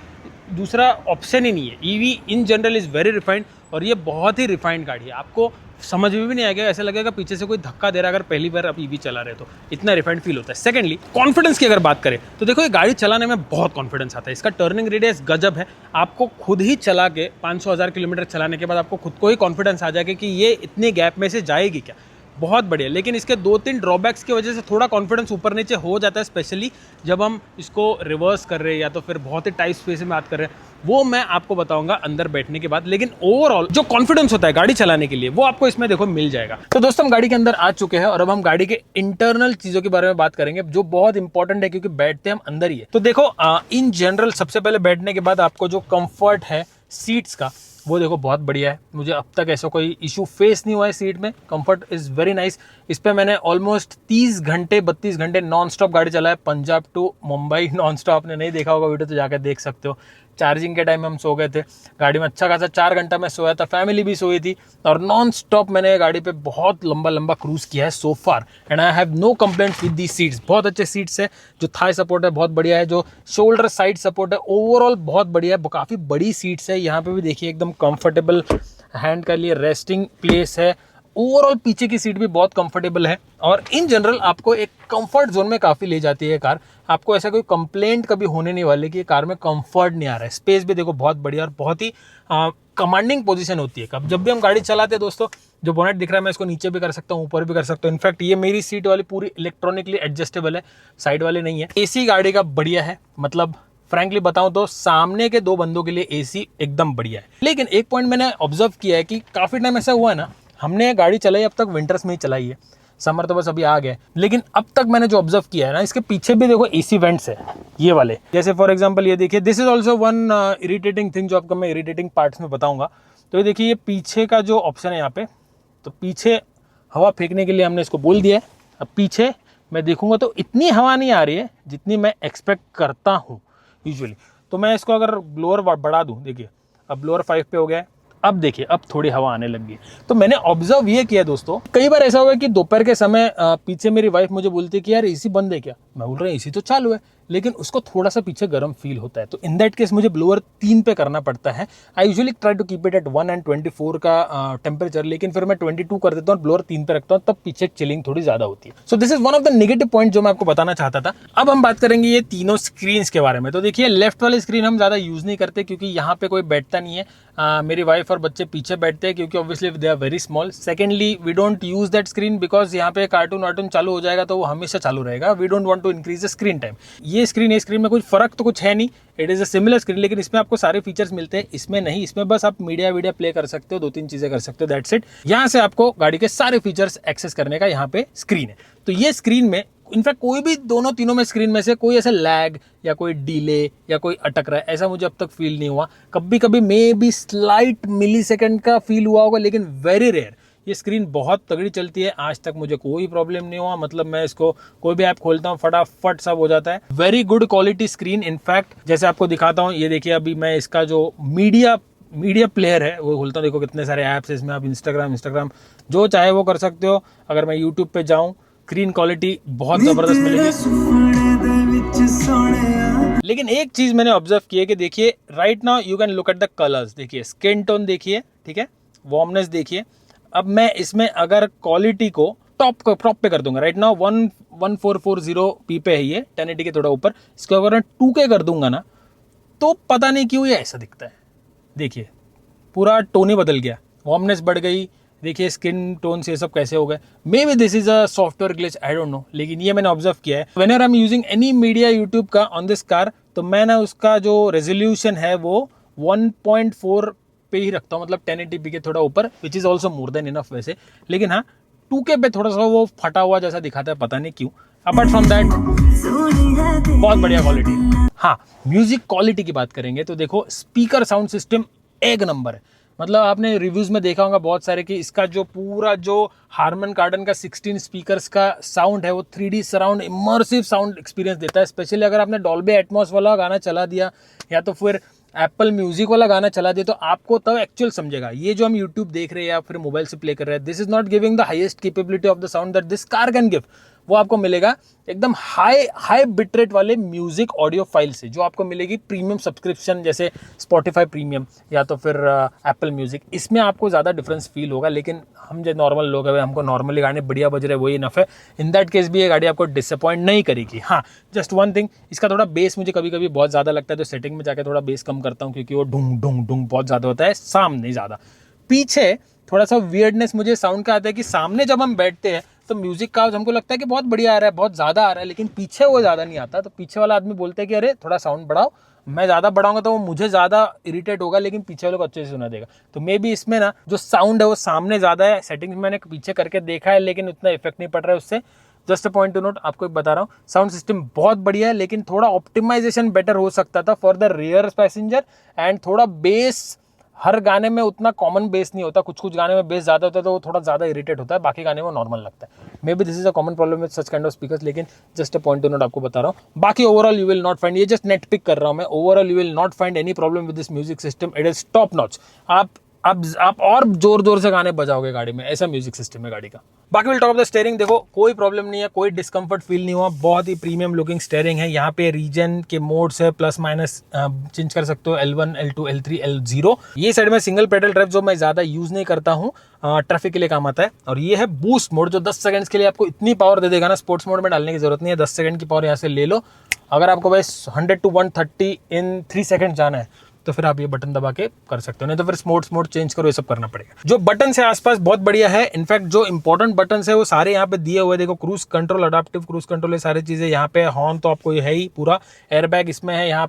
A: दूसरा ऑप्शन ही नहीं है। EV in general is very refined, और ये बहुत ही रिफाइंड गाड़ी है। आपको समझ में भी नहीं आएगा, ऐसा लगेगा पीछे से कोई धक्का दे रहा है अगर पहली बार आप EV चला रहे तो, इतना रिफाइंड फील होता है। सेकेंडली कॉन्फिडेंस की अगर बात करें तो देखो ये गाड़ी चलाने में बहुत कॉन्फिडेंस आता है। इसका टर्निंग रेडियस गजब है। आपको खुद ही चला के 500-1000 किलोमीटर चलाने के बाद आपको खुद को ही कॉन्फिडेंस आ जाएगा कि ये इतने गैप में से जाएगी क्या। बहुत बढ़िया। लेकिन इसके 2-3 ड्रॉबैक्स की वजह से थोड़ा कॉन्फिडेंस ऊपर नीचे हो जाता है, स्पेशली जब हम इसको रिवर्स कर रहे हैं या तो फिर बहुत ही टाइट स्पेस में बात कर रहे हैं, वो मैं आपको बताऊंगा अंदर बैठने के बाद। लेकिन ओवरऑल जो कॉन्फिडेंस होता है गाड़ी चलाने के लिए वो आपको इसमें देखो मिल जाएगा। तो दोस्तों हम गाड़ी के अंदर आ चुके हैं और अब हम गाड़ी के इंटरनल चीजों के बारे में बात करेंगे जो बहुत इंपॉर्टेंट है, क्योंकि बैठते हम अंदर ही है। तो देखो इन जनरल सबसे पहले बैठने के बाद आपको जो कंफर्ट है सीट्स का, वो देखो बहुत बढ़िया है। मुझे अब तक ऐसा कोई इशू फेस नहीं हुआ है सीट में। Comfort is very nice. इस पे मैंने ऑलमोस्ट 30 घंटे 32 घंटे नॉन स्टॉप गाड़ी चलाया, Punjab to Mumbai non stop. आपने नहीं देखा होगा वीडियो तो जाकर देख सकते हो। चार्जिंग के टाइम हम सो गए थे गाड़ी में, अच्छा खासा 4 घंटा मैं सोया था, फैमिली भी सोई थी, और नॉन स्टॉप मैंने गाड़ी पे बहुत लंबा क्रूज किया है so far, and I have no complaints with the seats. बहुत अच्छे सीट्स है, जो थाई सपोर्ट है बहुत बढ़िया है, जो शोल्डर साइड सपोर्ट है ओवरऑल बहुत बढ़िया है। काफ़ी बड़ी सीट्स है, यहाँ पे भी देखिए एकदम कंफर्टेबल हैंड के लिए रेस्टिंग प्लेस है। ओवरऑल पीछे की सीट भी बहुत कंफर्टेबल है, और इन जनरल आपको एक कंफर्ट जोन में काफ़ी ले जाती है कार। आपको ऐसा कोई कंप्लेंट कभी होने नहीं वाली कि कार में कंफर्ट नहीं आ रहा है। स्पेस भी देखो बहुत बढ़िया और बहुत ही कमांडिंग पोजीशन होती है। जब भी हम गाड़ी चलाते हैं दोस्तों, जो बोनेट दिख रहा है मैं इसको नीचे भी कर सकता हूँ, ऊपर भी कर सकता हूँ। इनफैक्ट ये मेरी सीट वाली पूरी इलेक्ट्रॉनिकली एडजस्टेबल है, साइड वाले नहीं है। एसी गाड़ी का बढ़िया है, मतलब फ्रैंकली बताऊं तो सामने के 2 बंदों के लिए एसी एकदम बढ़िया है। लेकिन एक पॉइंट मैंने ऑब्जर्व किया है कि काफ़ी टाइम ऐसा हुआ है ना, हमने गाड़ी चलाई अब तक विंटर्स में ही चलाई है, समर तो बस अभी आ गए, लेकिन अब तक मैंने जो ऑब्जर्व किया है ना, इसके पीछे भी देखो एसी वेंट्स है ये वाले। जैसे फॉर एग्जांपल ये देखिए, this is also one irritating thing जो आपको मैं इरिटेटिंग पार्ट्स में बताऊंगा। तो ये देखिए, ये पीछे का जो ऑप्शन है यहाँ पे, तो पीछे हवा फेंकने के लिए हमने इसको बोल दिया है। अब पीछे मैं देखूंगा तो इतनी हवा नहीं आ रही है जितनी मैं एक्सपेक्ट करता हूँ यूजुअली। तो मैं इसको अगर ब्लोअर बढ़ा दूँ, देखिए अब ब्लोअर 5 पे हो गया है, अब देखिए अब थोड़ी हवा आने लग गई। तो मैंने ऑब्जर्व ये किया दोस्तों, कई बार ऐसा हुआ कि दोपहर के समय पीछे मेरी वाइफ मुझे बोलती है कि यार एसी बंद है क्या, मैं बोल रहा हूँ एसी तो चालू है, लेकिन उसको थोड़ा सा पीछे गर्म फील होता है। तो इन दैट केस मुझे ब्लोअर 3 पे करना पड़ता है। I usually try to keep it at 1 and 24 का टेम्परेचर, लेकिन फिर मैं 22 कर देता हूँ, ब्लोअर 3 पे रखता हूँ, तब पीछे चिलिंग थोड़ी ज्यादा होती है। So this is one of the negative point जो मैं आपको बताना चाहता था। अब हम बात करेंगे ये तीनों स्क्रीन के बारे में। तो देखिए, लेफ्ट वाली स्क्रीन हम ज्यादा यूज नहीं करते क्योंकि यहाँ पे कोई बैठता नहीं है। मेरी वाइफ और बच्चे पीछे बैठते हैं क्योंकि obviously they are very small. Secondly, we don't use that screen because यहाँ पे कार्टून वार्टून चालू हो जाएगा तो वो हमेशा चालू रहेगा। We don't want to increase the screen time. ये स्क्रीन में कुछ फर्क तो कुछ है नहीं, it is a similar screen, लेकिन इसमें आपको सारे फीचर्स मिलते हैं, इसमें नहीं। इसमें बस आप मीडिया प्ले कर सकते हो, 2-3 चीजें कर सकते हो, दैट्स इट। यहाँ से आपको गाड़ी के सारे फीचर्स एक्सेस करने का यहाँ पे स्क्रीन है। तो ये स्क्रीन में इनफैक्ट कोई भी दोनों तीनों में स्क्रीन में से कोई ऐसा लैग या कोई डिले या कोई अटक रहा है ऐसा मुझे अब तक फील नहीं हुआ। कभी कभी मे बी स्लाइट मिलीसेकंड का फील हुआ होगा, लेकिन वेरी रेयर। ये स्क्रीन बहुत तगड़ी चलती है, आज तक मुझे कोई प्रॉब्लम नहीं हुआ। मतलब मैं इसको कोई भी ऐप खोलता हूँ फटाफट सब हो जाता है। Very good quality screen. In fact जैसे आपको दिखाता हूँ, ये देखिए अभी मैं इसका जो मीडिया प्लेयर है वो खोलता हूँ, देखो कितने सारे ऐप्स है इसमें। आप इंस्टाग्राम जो चाहे वो कर सकते हो। अगर मैं यूट्यूब पे जाऊँ, स्क्रीन क्वालिटी बहुत जबरदस्त मिलेगी। लेकिन एक चीज मैंने ऑब्जर्व की है कि देखिए, right now you can look at the colours. देखिए स्किन टोन देखिए, ठीक है, वार्मनेस देखिए। अब मैं इसमें अगर क्वालिटी को टॉप पे कर दूंगा, राइट नाउ 1440p पे है ये, 1080 के थोड़ा ऊपर। इसको अगर मैं 2K कर दूंगा ना, तो पता नहीं क्यों ये ऐसा दिखता है। देखिए पूरा टोन ही बदल गया, वार्मनेस बढ़ गई। देखिए स्किन टोन से सब कैसे हो गए। May be this is a software glitch, I don't know, लेकिन ये मैंने ऑब्जर्व किया है। Whenever I am using any media YouTube का ऑन दिस कार, तो मैं ना उसका जो रेजोल्यूशन है वो 1.4 पे ही रखता हूँ, मतलब 1080p के थोड़ा ऊपर, which is also more than enough वैसे। लेकिन हाँ, 2K पे थोड़ा सा वो फटा हुआ जैसा दिखाता है, पता नहीं क्यों। अपार्ट फ्रॉम दैट बहुत बढ़िया क्वालिटी। हाँ, म्यूजिक क्वालिटी की बात करेंगे तो देखो, स्पीकर साउंड सिस्टम एक नंबर है। मतलब आपने रिव्यूज में देखा होगा बहुत सारे कि इसका जो पूरा जो हारमन कार्डन का 16 स्पीकर्स का साउंड है वो 3D surround immersive sound experience देता है। स्पेशली अगर आपने डॉल्बी एटमॉस वाला गाना चला दिया या तो फिर एप्पल म्यूजिक वाला गाना चला दिया, तो आपको तब एक्चुअल समझेगा। ये जो हम यूट्यूब देख रहे हैं या फिर मोबाइल से प्ले कर रहे हैं, this is not giving the highest capability of the sound that this car can give. वो आपको मिलेगा एकदम हाई बिटरेट वाले म्यूजिक ऑडियो फाइल से, जो आपको मिलेगी प्रीमियम सब्सक्रिप्शन जैसे स्पॉटिफाई प्रीमियम या तो फिर एप्पल म्यूजिक। इसमें आपको ज़्यादा डिफरेंस फील होगा। लेकिन हम जो नॉर्मल लोग हैं, हमको नॉर्मली गाने बढ़िया बज रहे हैं, वही इनफ है। इन दैट केस भी ये गाड़ी आपको डिसअपॉइंट नहीं करेगी। हाँ, जस्ट वन थिंग, इसका थोड़ा बेस मुझे कभी कभी बहुत ज़्यादा लगता है, तो सेटिंग में जाकर थोड़ा बेस कम करता हूँ, क्योंकि वो ढूंढ बहुत ज़्यादा होता है, सामने ज़्यादा। पीछे थोड़ा सा वियर्डनेस मुझे साउंड का आता है कि सामने जब हम बैठते हैं तो म्यूजिक का हमको लगता है कि बहुत बढ़िया आ रहा है, बहुत ज़्यादा आ रहा है, लेकिन पीछे वो ज़्यादा नहीं आता। तो पीछे वाला आदमी बोलते हैं कि अरे थोड़ा साउंड बढ़ाओ, मैं ज़्यादा बढ़ाऊंगा तो वो मुझे ज़्यादा इरिटेट होगा, लेकिन पीछे वाले को अच्छे से सुना देगा। तो मे बी इसमें ना जो साउंड है वो सामने ज़्यादा है। सेटिंग्स मैंने पीछे करके देखा है, लेकिन उतना इफेक्ट नहीं पड़ रहा है उससे। Just a point to note, आपको एक बता रहा हूँ, साउंड सिस्टम बहुत बढ़िया है, लेकिन थोड़ा ऑप्टिमाइजेशन बेटर हो सकता था for the rear passenger. And थोड़ा बेस, हर गाने में उतना कॉमन बेस नहीं होता, कुछ कुछ गाने में बेस ज़्यादा होता है तो वो थोड़ा ज़्यादा इरिटेट होता है, बाकी गाने में नॉर्मल लगता है। Maybe this is a common problem with such kind of speakers, लेकिन just a point to note आपको बता रहा हूँ। बाकी overall you will not find, ये जस्ट नेट पिक कर रहा हूँ मैं, overall you will not find any problem with this music system. It is top notch. आप और जोर जोर से गाने बजाओगे गाड़ी में, ऐसा म्यूजिक सिस्टम है गाड़ी का। बाकी will top of the steering, देखो कोई प्रॉब्लम नहीं है, कोई डिस्कंफर्ट फील नहीं हुआ, बहुत ही प्रीमियम लुकिंग स्टीयरिंग है। यहाँ पे रीजन के मोड्स है, प्लस माइनस चेंज कर सकते हो, L1 L2 L3 L0। ये साइड में सिंगल पेडल ड्राइव जो मैं ज़्यादा यूज़ नहीं करता हूँ, ट्रैफिक के लिए काम आता है। और ये है बूस्ट मोड जो 10 सेकंड्स के लिए आपको इतनी पावर दे देगा ना, स्पोर्ट्स मोड में डालने की जरूरत नहीं है, 10 सेकंड की पावर यहाँ से ले लो। अगर आपको भाई 100 to 130 इन 3 सेकंड जाना है तो फिर आप ये बटन दबा के कर सकते हो, नहीं तो फिर स्पोर्ट्स मोड चेंज करो, ये सब करना पड़ेगा। जो बटन है आसपास बहुत बढ़िया है। इनफैक्ट जो इंपॉर्टेंट बटन है वो सारे यहाँ पे दिए हुए, देखो cruise control, adaptive cruise control, ये सारी चीजें यहाँ पे। हॉर्न तो आपको ये है ही पूरा, एयरबैग इसमें है, यहाँ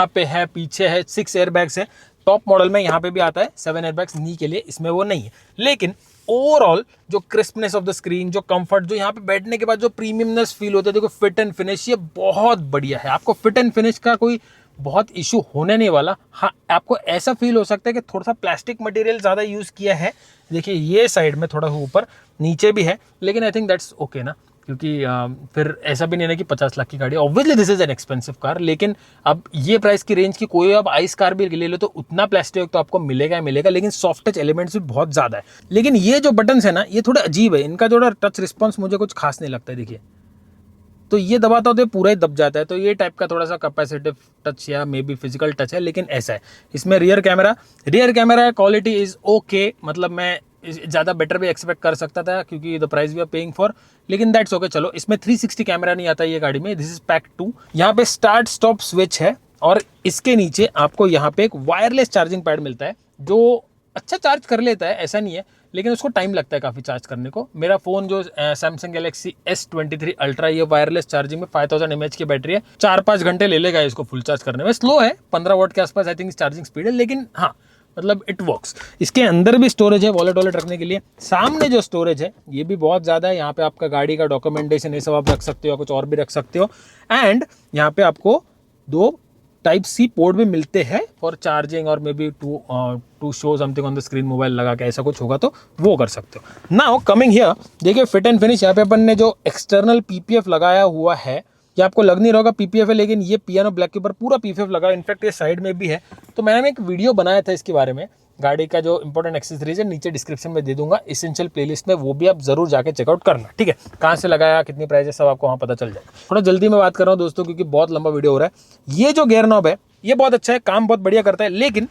A: पे है, पीछे है, 6 एयरबैग्स है। टॉप मॉडल में यहाँ पे भी आता है 7 एयरबैग्स नी के लिए, इसमें वो नहीं है। लेकिन ओवरऑल जो क्रिस्पनेस ऑफ द स्क्रीन, जो कंफर्ट, जो यहाँ पे बैठने के बाद जो प्रीमियमनेस फील होता है, देखो फिट एंड फिनिश ये बहुत बढ़िया है। आपको फिट एंड फिनिश का कोई बहुत इशू होने नहीं वाला। हाँ, आपको ऐसा फील हो सकता है कि थोड़ा सा प्लास्टिक मटेरियल ज़्यादा यूज़ किया है। देखिए ये साइड में थोड़ा ऊपर नीचे भी है, लेकिन आई थिंक दैट्स ओके ना, क्योंकि फिर ऐसा भी नहीं है कि 50 लाख की गाड़ी, obviously this is an expensive car, लेकिन अब ये प्राइस की रेंज की कोई अब आइस कार भी ले लो तो उतना प्लास्टिक तो आपको मिलेगा ही मिलेगा, लेकिन सॉफ्ट टच एलिमेंट्स भी बहुत ज़्यादा है। लेकिन ये जो बटन्स है ना, ये थोड़े अजीब है, इनका जो टच रिस्पॉन्स मुझे कुछ खास नहीं लगता है। देखिए तो ये दबाता हो तो पूरा ही दब जाता है, तो ये टाइप का थोड़ा सा कैपेसिटिव टच या मे बी फिजिकल टच है, लेकिन ऐसा है। इसमें rear camera quality is okay, मतलब मैं ज़्यादा बेटर भी एक्सपेक्ट कर सकता था क्योंकि the price we are paying for, लेकिन दैट्स ओके। चलो, इसमें 360 कैमरा नहीं आता ये गाड़ी में, दिस इज पैक 2। यहाँ पे स्टार्ट स्टॉप स्विच है और इसके नीचे आपको यहाँ पे एक वायरलेस चार्जिंग पैड मिलता है जो अच्छा चार्ज कर लेता है, ऐसा नहीं है, लेकिन उसको टाइम लगता है काफ़ी चार्ज करने को। मेरा फ़ोन जो सैमसंग गैलेक्सी S23 अल्ट्रा, ये वायरलेस चार्जिंग में 5000 mAh की बैटरी है, 4-5 घंटे ले लेगा इसको फुल चार्ज करने में। स्लो है, 15 वाट के आसपास आई थिंक चार्जिंग स्पीड है, लेकिन हाँ मतलब इट वर्क्स। इसके अंदर भी स्टोरेज है वॉलेट रखने के लिए। सामने जो स्टोरेज है ये भी बहुत ज़्यादा है, यहाँ पे आपका गाड़ी का डॉक्यूमेंटेशन ये सब आप रख सकते हो, कुछ और भी रख सकते हो। एंड यहाँ पे आपको 2 Type-C पोर्ट भी मिलते हैं फॉर चार्जिंग, और maybe to show something on the screen, mobile लगा के ऐसा कुछ होगा तो वो कर सकते हो। नाउ कमिंग हियर, देखिए फिट एंड फिनिश, यहाँ पे अपन ने जो एक्सटर्नल PPF लगाया हुआ है, ये आपको लग नहीं रहा होगा PPF है, लेकिन ये पियानो ब्लैक के ऊपर पूरा PPF लगा है। इनफैक्ट ये साइड में भी है। तो मैंने एक वीडियो बनाया था इसके बारे में, गाड़ी का जो इंपॉर्टेंट एक्सेसरीज है, नीचे डिस्क्रिप्शन में दे दूंगा एसेंशियल प्लेलिस्ट में, वो भी आप जरूर जाके चेकआउट करना, ठीक है। कहाँ से लगाया, कितनी प्राइस है, सब आपको वहाँ पता चल जाएगा। थोड़ा जल्दी में बात कर रहा हूँ दोस्तों, क्योंकि बहुत लंबा वीडियो हो रहा है। ये जो गियर नॉब है ये बहुत अच्छा है, काम बहुत बढ़िया करता है, लेकिन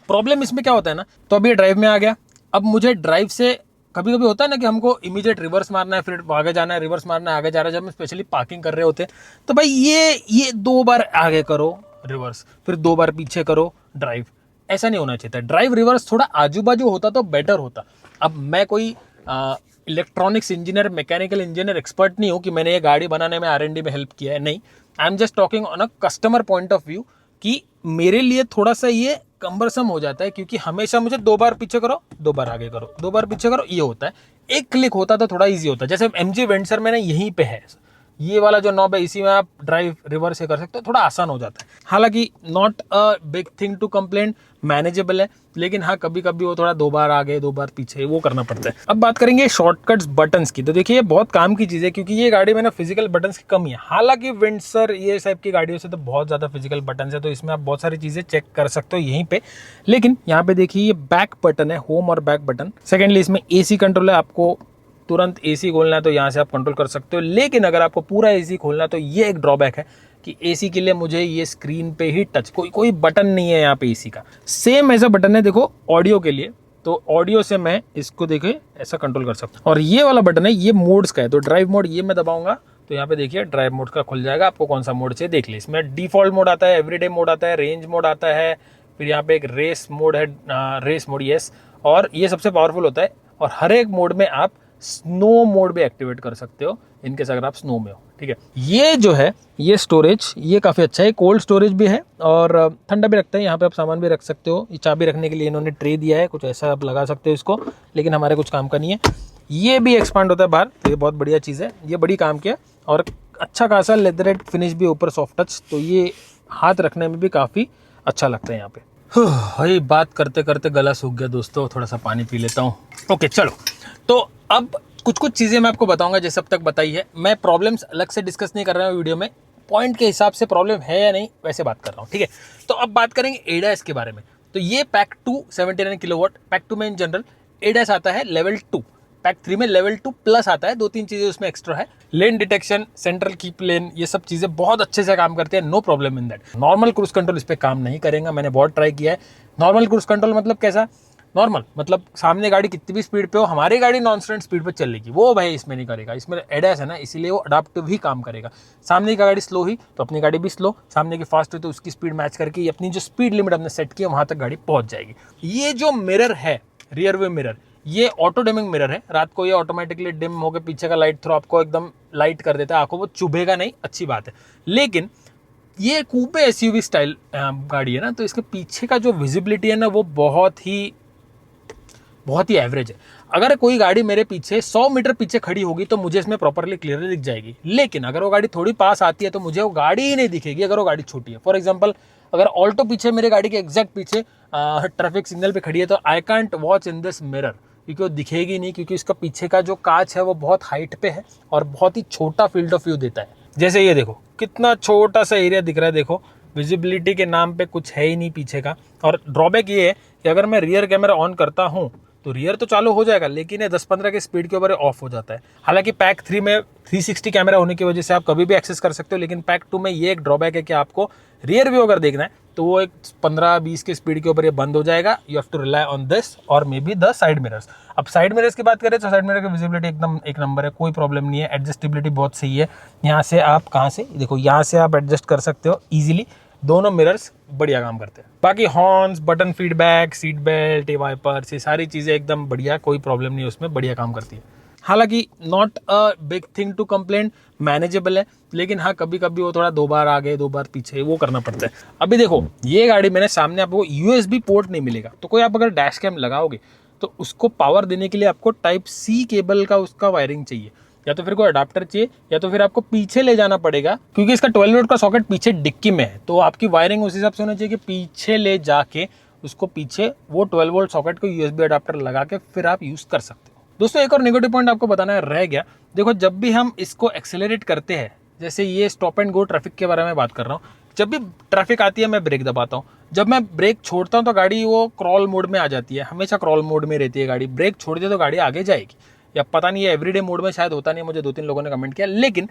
A: प्रॉब्लम इसमें क्या होता है ना, तो अभी ड्राइव में आ गया। अब मुझे ड्राइव से कभी कभी होता है ना कि हमको इमीडिएट रिवर्स मारना है, फिर आगे जाना है, रिवर्स मारना है, आगे जा रहा है, जब हम स्पेशली पार्किंग कर रहे होते हैं, तो भाई ये 2 बार आगे करो रिवर्स, फिर 2 बार पीछे करो ड्राइव, ऐसा नहीं होना चाहिए था। ड्राइव रिवर्स थोड़ा आजू बाजू होता तो बेटर होता। अब मैं कोई electronics engineer, mechanical engineer expert नहीं हूँ कि मैंने ये गाड़ी बनाने में R&D में हेल्प किया है, नहीं। I am just talking on a customer point of view कि मेरे लिए थोड़ा सा ये कम्बरसम हो जाता है, क्योंकि हमेशा मुझे 2 बार पीछे करो, 2 बार आगे करो, 2 बार पीछे करो, ये होता है। एक क्लिक होता तो थोड़ा इजी होता, जैसे MG वेंसर मैंने यहीं पे है, ये वाला जो नॉब है इसी में आप ड्राइव रिवर्स से कर सकते हो, थोड़ा आसान हो जाता है। हालांकि not a big thing to complain, manageable है, लेकिन हाँ कभी कभी वो थोड़ा 2 बार आगे 2 बार पीछे वो करना पड़ता है। अब बात करेंगे शॉर्टकट्स बटन्स की, तो देखिए ये बहुत काम की चीज़ है, क्योंकि ये गाड़ी में ना फिजिकल बटन्स की कमी है। हालांकि विंडसर ये टाइप की गाड़ियों से तो बहुत ज़्यादा फिजिकल बटन्स है, तो इसमें आप बहुत सारी चीज़ें चेक कर सकते हो यहीं पे। लेकिन यहाँ पे देखिए ये बैक बटन है, होम और बैक बटन। सेकेंडली इसमें AC कंट्रोल है, आपको तुरंत AC खोलना है तो यहाँ से आप कंट्रोल कर सकते हो, लेकिन अगर आपको पूरा AC खोलना है तो ये एक ड्रॉबैक है कि AC के लिए मुझे ये स्क्रीन पे ही टच, कोई बटन नहीं है यहाँ पे AC का। सेम ऐसा बटन है देखो ऑडियो के लिए, तो ऑडियो से मैं इसको देखे ऐसा कंट्रोल कर सकता हूँ। और ये वाला बटन है ये मोड्स का है, तो ड्राइव मोड ये मैं दबाऊंगा तो यहाँ पे देखिए ड्राइव मोड का खुल जाएगा, आपको कौन सा मोड चाहिए देख लीजिए। इसमें डिफॉल्ट मोड आता है, एवरीडे मोड आता है, रेंज मोड आता है, फिर यहाँ पे एक रेस मोड है, रेस मोड यस, और ये सबसे पावरफुल होता है। और हर एक मोड में आप स्नो मोड भी एक्टिवेट कर सकते हो इनकेस अगर आप स्नो में हो, ठीक है। ये जो है ये स्टोरेज ये काफ़ी अच्छा है, कोल्ड स्टोरेज भी है और ठंडा भी रखता है। यहाँ पे आप सामान भी रख सकते हो। ये चाबी रखने के लिए इन्होंने ट्रे दिया है, कुछ ऐसा आप लगा सकते हो इसको, लेकिन हमारे कुछ काम का नहीं है। ये भी एक्सपांड होता है बाहर, तो ये बहुत बढ़िया चीज़ है, ये बड़ी काम किया। और अच्छा खासा लेदरेट फिनिश भी ऊपर, सॉफ्ट टच, तो ये हाथ रखने में भी काफ़ी अच्छा लगता है यहाँ पे। भाई बात करते करते गला सूख गया दोस्तों, थोड़ा सा पानी पी लेता हूँ। ओके चलो, तो अब कुछ चीज़ें मैं आपको बताऊंगा जैसे अब तक बताई है। मैं प्रॉब्लम्स अलग से डिस्कस नहीं कर रहा हूँ वीडियो में, पॉइंट के हिसाब से प्रॉब्लम है या नहीं वैसे बात कर रहा हूँ, ठीक है। तो अब बात करेंगे एडास के बारे में। तो ये पैक 2 79 किलोवाट, पैक 2 में इन जनरल एडास आता है लेवल 2, पैक 3 में लेवल 2 प्लस आता है, 2-3 चीज़ें उसमें एक्स्ट्रा है। Lane detection, central keep lane, ये सब चीज़ें बहुत अच्छे से काम करते हैं, no problem in that. Normal cruise control इस पर काम नहीं करेगा, मैंने बहुत ट्राई किया है। नॉर्मल क्रूज कंट्रोल मतलब कैसा? नॉर्मल मतलब सामने गाड़ी कितनी भी स्पीड पे हो, हमारी गाड़ी नॉन स्टैंड स्पीड पे चलेगी, वो भाई इसमें नहीं करेगा। इसमें एडास है ना, इसीलिए वो अडाप्टिव ही काम करेगा। सामने की गाड़ी स्लो ही तो अपनी गाड़ी भी स्लो, सामने की फास्ट हुई तो उसकी स्पीड मैच करके अपनी जो स्पीड लिमिट हमने सेट की है वहाँ तक गाड़ी पहुँच जाएगी। ये जो मिरर है, रियर व्यू मिरर, ये ऑटो डिमिंग मिरर है। रात को ये ऑटोमेटिकली डिम होकर पीछे का लाइट थ्रो आपको एकदम लाइट कर देता है, आंखों को चुभेगा नहीं, अच्छी बात है। लेकिन ये कूपे एसयूवी स्टाइल गाड़ी है ना, तो इसके पीछे का जो विजिबिलिटी है ना वो बहुत ही एवरेज है। अगर कोई गाड़ी मेरे पीछे 100 मीटर पीछे खड़ी होगी तो मुझे इसमें प्रॉपरली क्लियरली दिख जाएगी, लेकिन अगर वो गाड़ी थोड़ी पास आती है तो मुझे वो गाड़ी ही नहीं दिखेगी अगर वो गाड़ी छोटी है। फॉर एग्जांपल, अगर ऑल्टो पीछे मेरे गाड़ी के एग्जैक्ट पीछे ट्रैफिक सिग्नल पे खड़ी है तो I can't watch in this mirror, क्योंकि वो दिखेगी नहीं, क्योंकि इसका पीछे का जो कांच है वो बहुत हाइट पे है और बहुत ही छोटा फील्ड ऑफ व्यू देता है। जैसे ये देखो कितना छोटा सा एरिया दिख रहा है, देखो विजिबिलिटी के नाम पे कुछ है ही नहीं पीछे का। और ड्रॉबैक ये है कि अगर मैं रियर कैमरा ऑन करता हूँ तो रियर तो चालू हो जाएगा, लेकिन ये 10-15 की स्पीड के ऊपर ऑफ हो जाता है। हालांकि पैक 3 में 360 कैमरा होने की वजह से आप कभी भी एक्सेस कर सकते हो, लेकिन पैक 2 में ये एक ड्रॉबैक है कि आपको रियर व्यू अगर देखना है तो वो एक 15-20 की स्पीड के ऊपर ये बंद हो जाएगा। You have to rely on this और maybe the side mirrors. अब साइड मिरर्स की बात करें तो साइड मिरर की विजिबिलिटी एकदम एक नंबर है, कोई प्रॉब्लम नहीं है। एडजस्टेबिलिटी बहुत सही है, यहाँ से आप कहाँ से देखो, यहाँ से आप एडजस्ट कर सकते हो ईजिली, दोनों मिरर्स बढ़िया काम करते हैं। बाकी horns, button feedback, seat belt, wipers, ये सारी चीज़ें एकदम बढ़िया, कोई प्रॉब्लम नहीं है उसमें, बढ़िया काम करती है। हालांकि not a big thing to complain, manageable है, लेकिन हाँ कभी कभी वो थोड़ा 2 बार आगे 2 बार पीछे वो करना पड़ता है। अभी देखो ये गाड़ी मैंने सामने आपको USB पोर्ट नहीं मिलेगा, तो कोई आप अगर डैश कैम लगाओगे तो उसको पावर देने के लिए आपको टाइप C केबल का उसका वायरिंग चाहिए, या तो फिर कोई अडाप्टर चाहिए, या तो फिर आपको पीछे ले जाना पड़ेगा, क्योंकि इसका 12 वोल्ट का सॉकेट पीछे डिक्की में है। तो आपकी वायरिंग उस हिसाब से होना चाहिए कि पीछे ले जाके उसको पीछे वो 12 वोल्ट सॉकेट को USB अडाप्टर लगा के फिर आप यूज़ कर सकते हो। दोस्तों एक और नेगेटिव पॉइंट आपको बताना रह गया। देखो जब भी हम इसको एक्सेलरेट करते हैं, जैसे ये स्टॉप एंड गो ट्रैफिक के बारे में बात कर रहा हूँ, जब भी ट्रैफिक आती है मैं ब्रेक दबाता हूँ, जब मैं ब्रेक छोड़ता हूँ तो गाड़ी वो क्रॉल मोड में आ जाती है, हमेशा क्रॉल मोड में रहती है गाड़ी। ब्रेक छोड़ दे तो गाड़ी आगे जाएगी, या पता नहीं है एवरीडे मोड में शायद होता नहीं, मुझे 2-3 लोगों ने कमेंट किया। लेकिन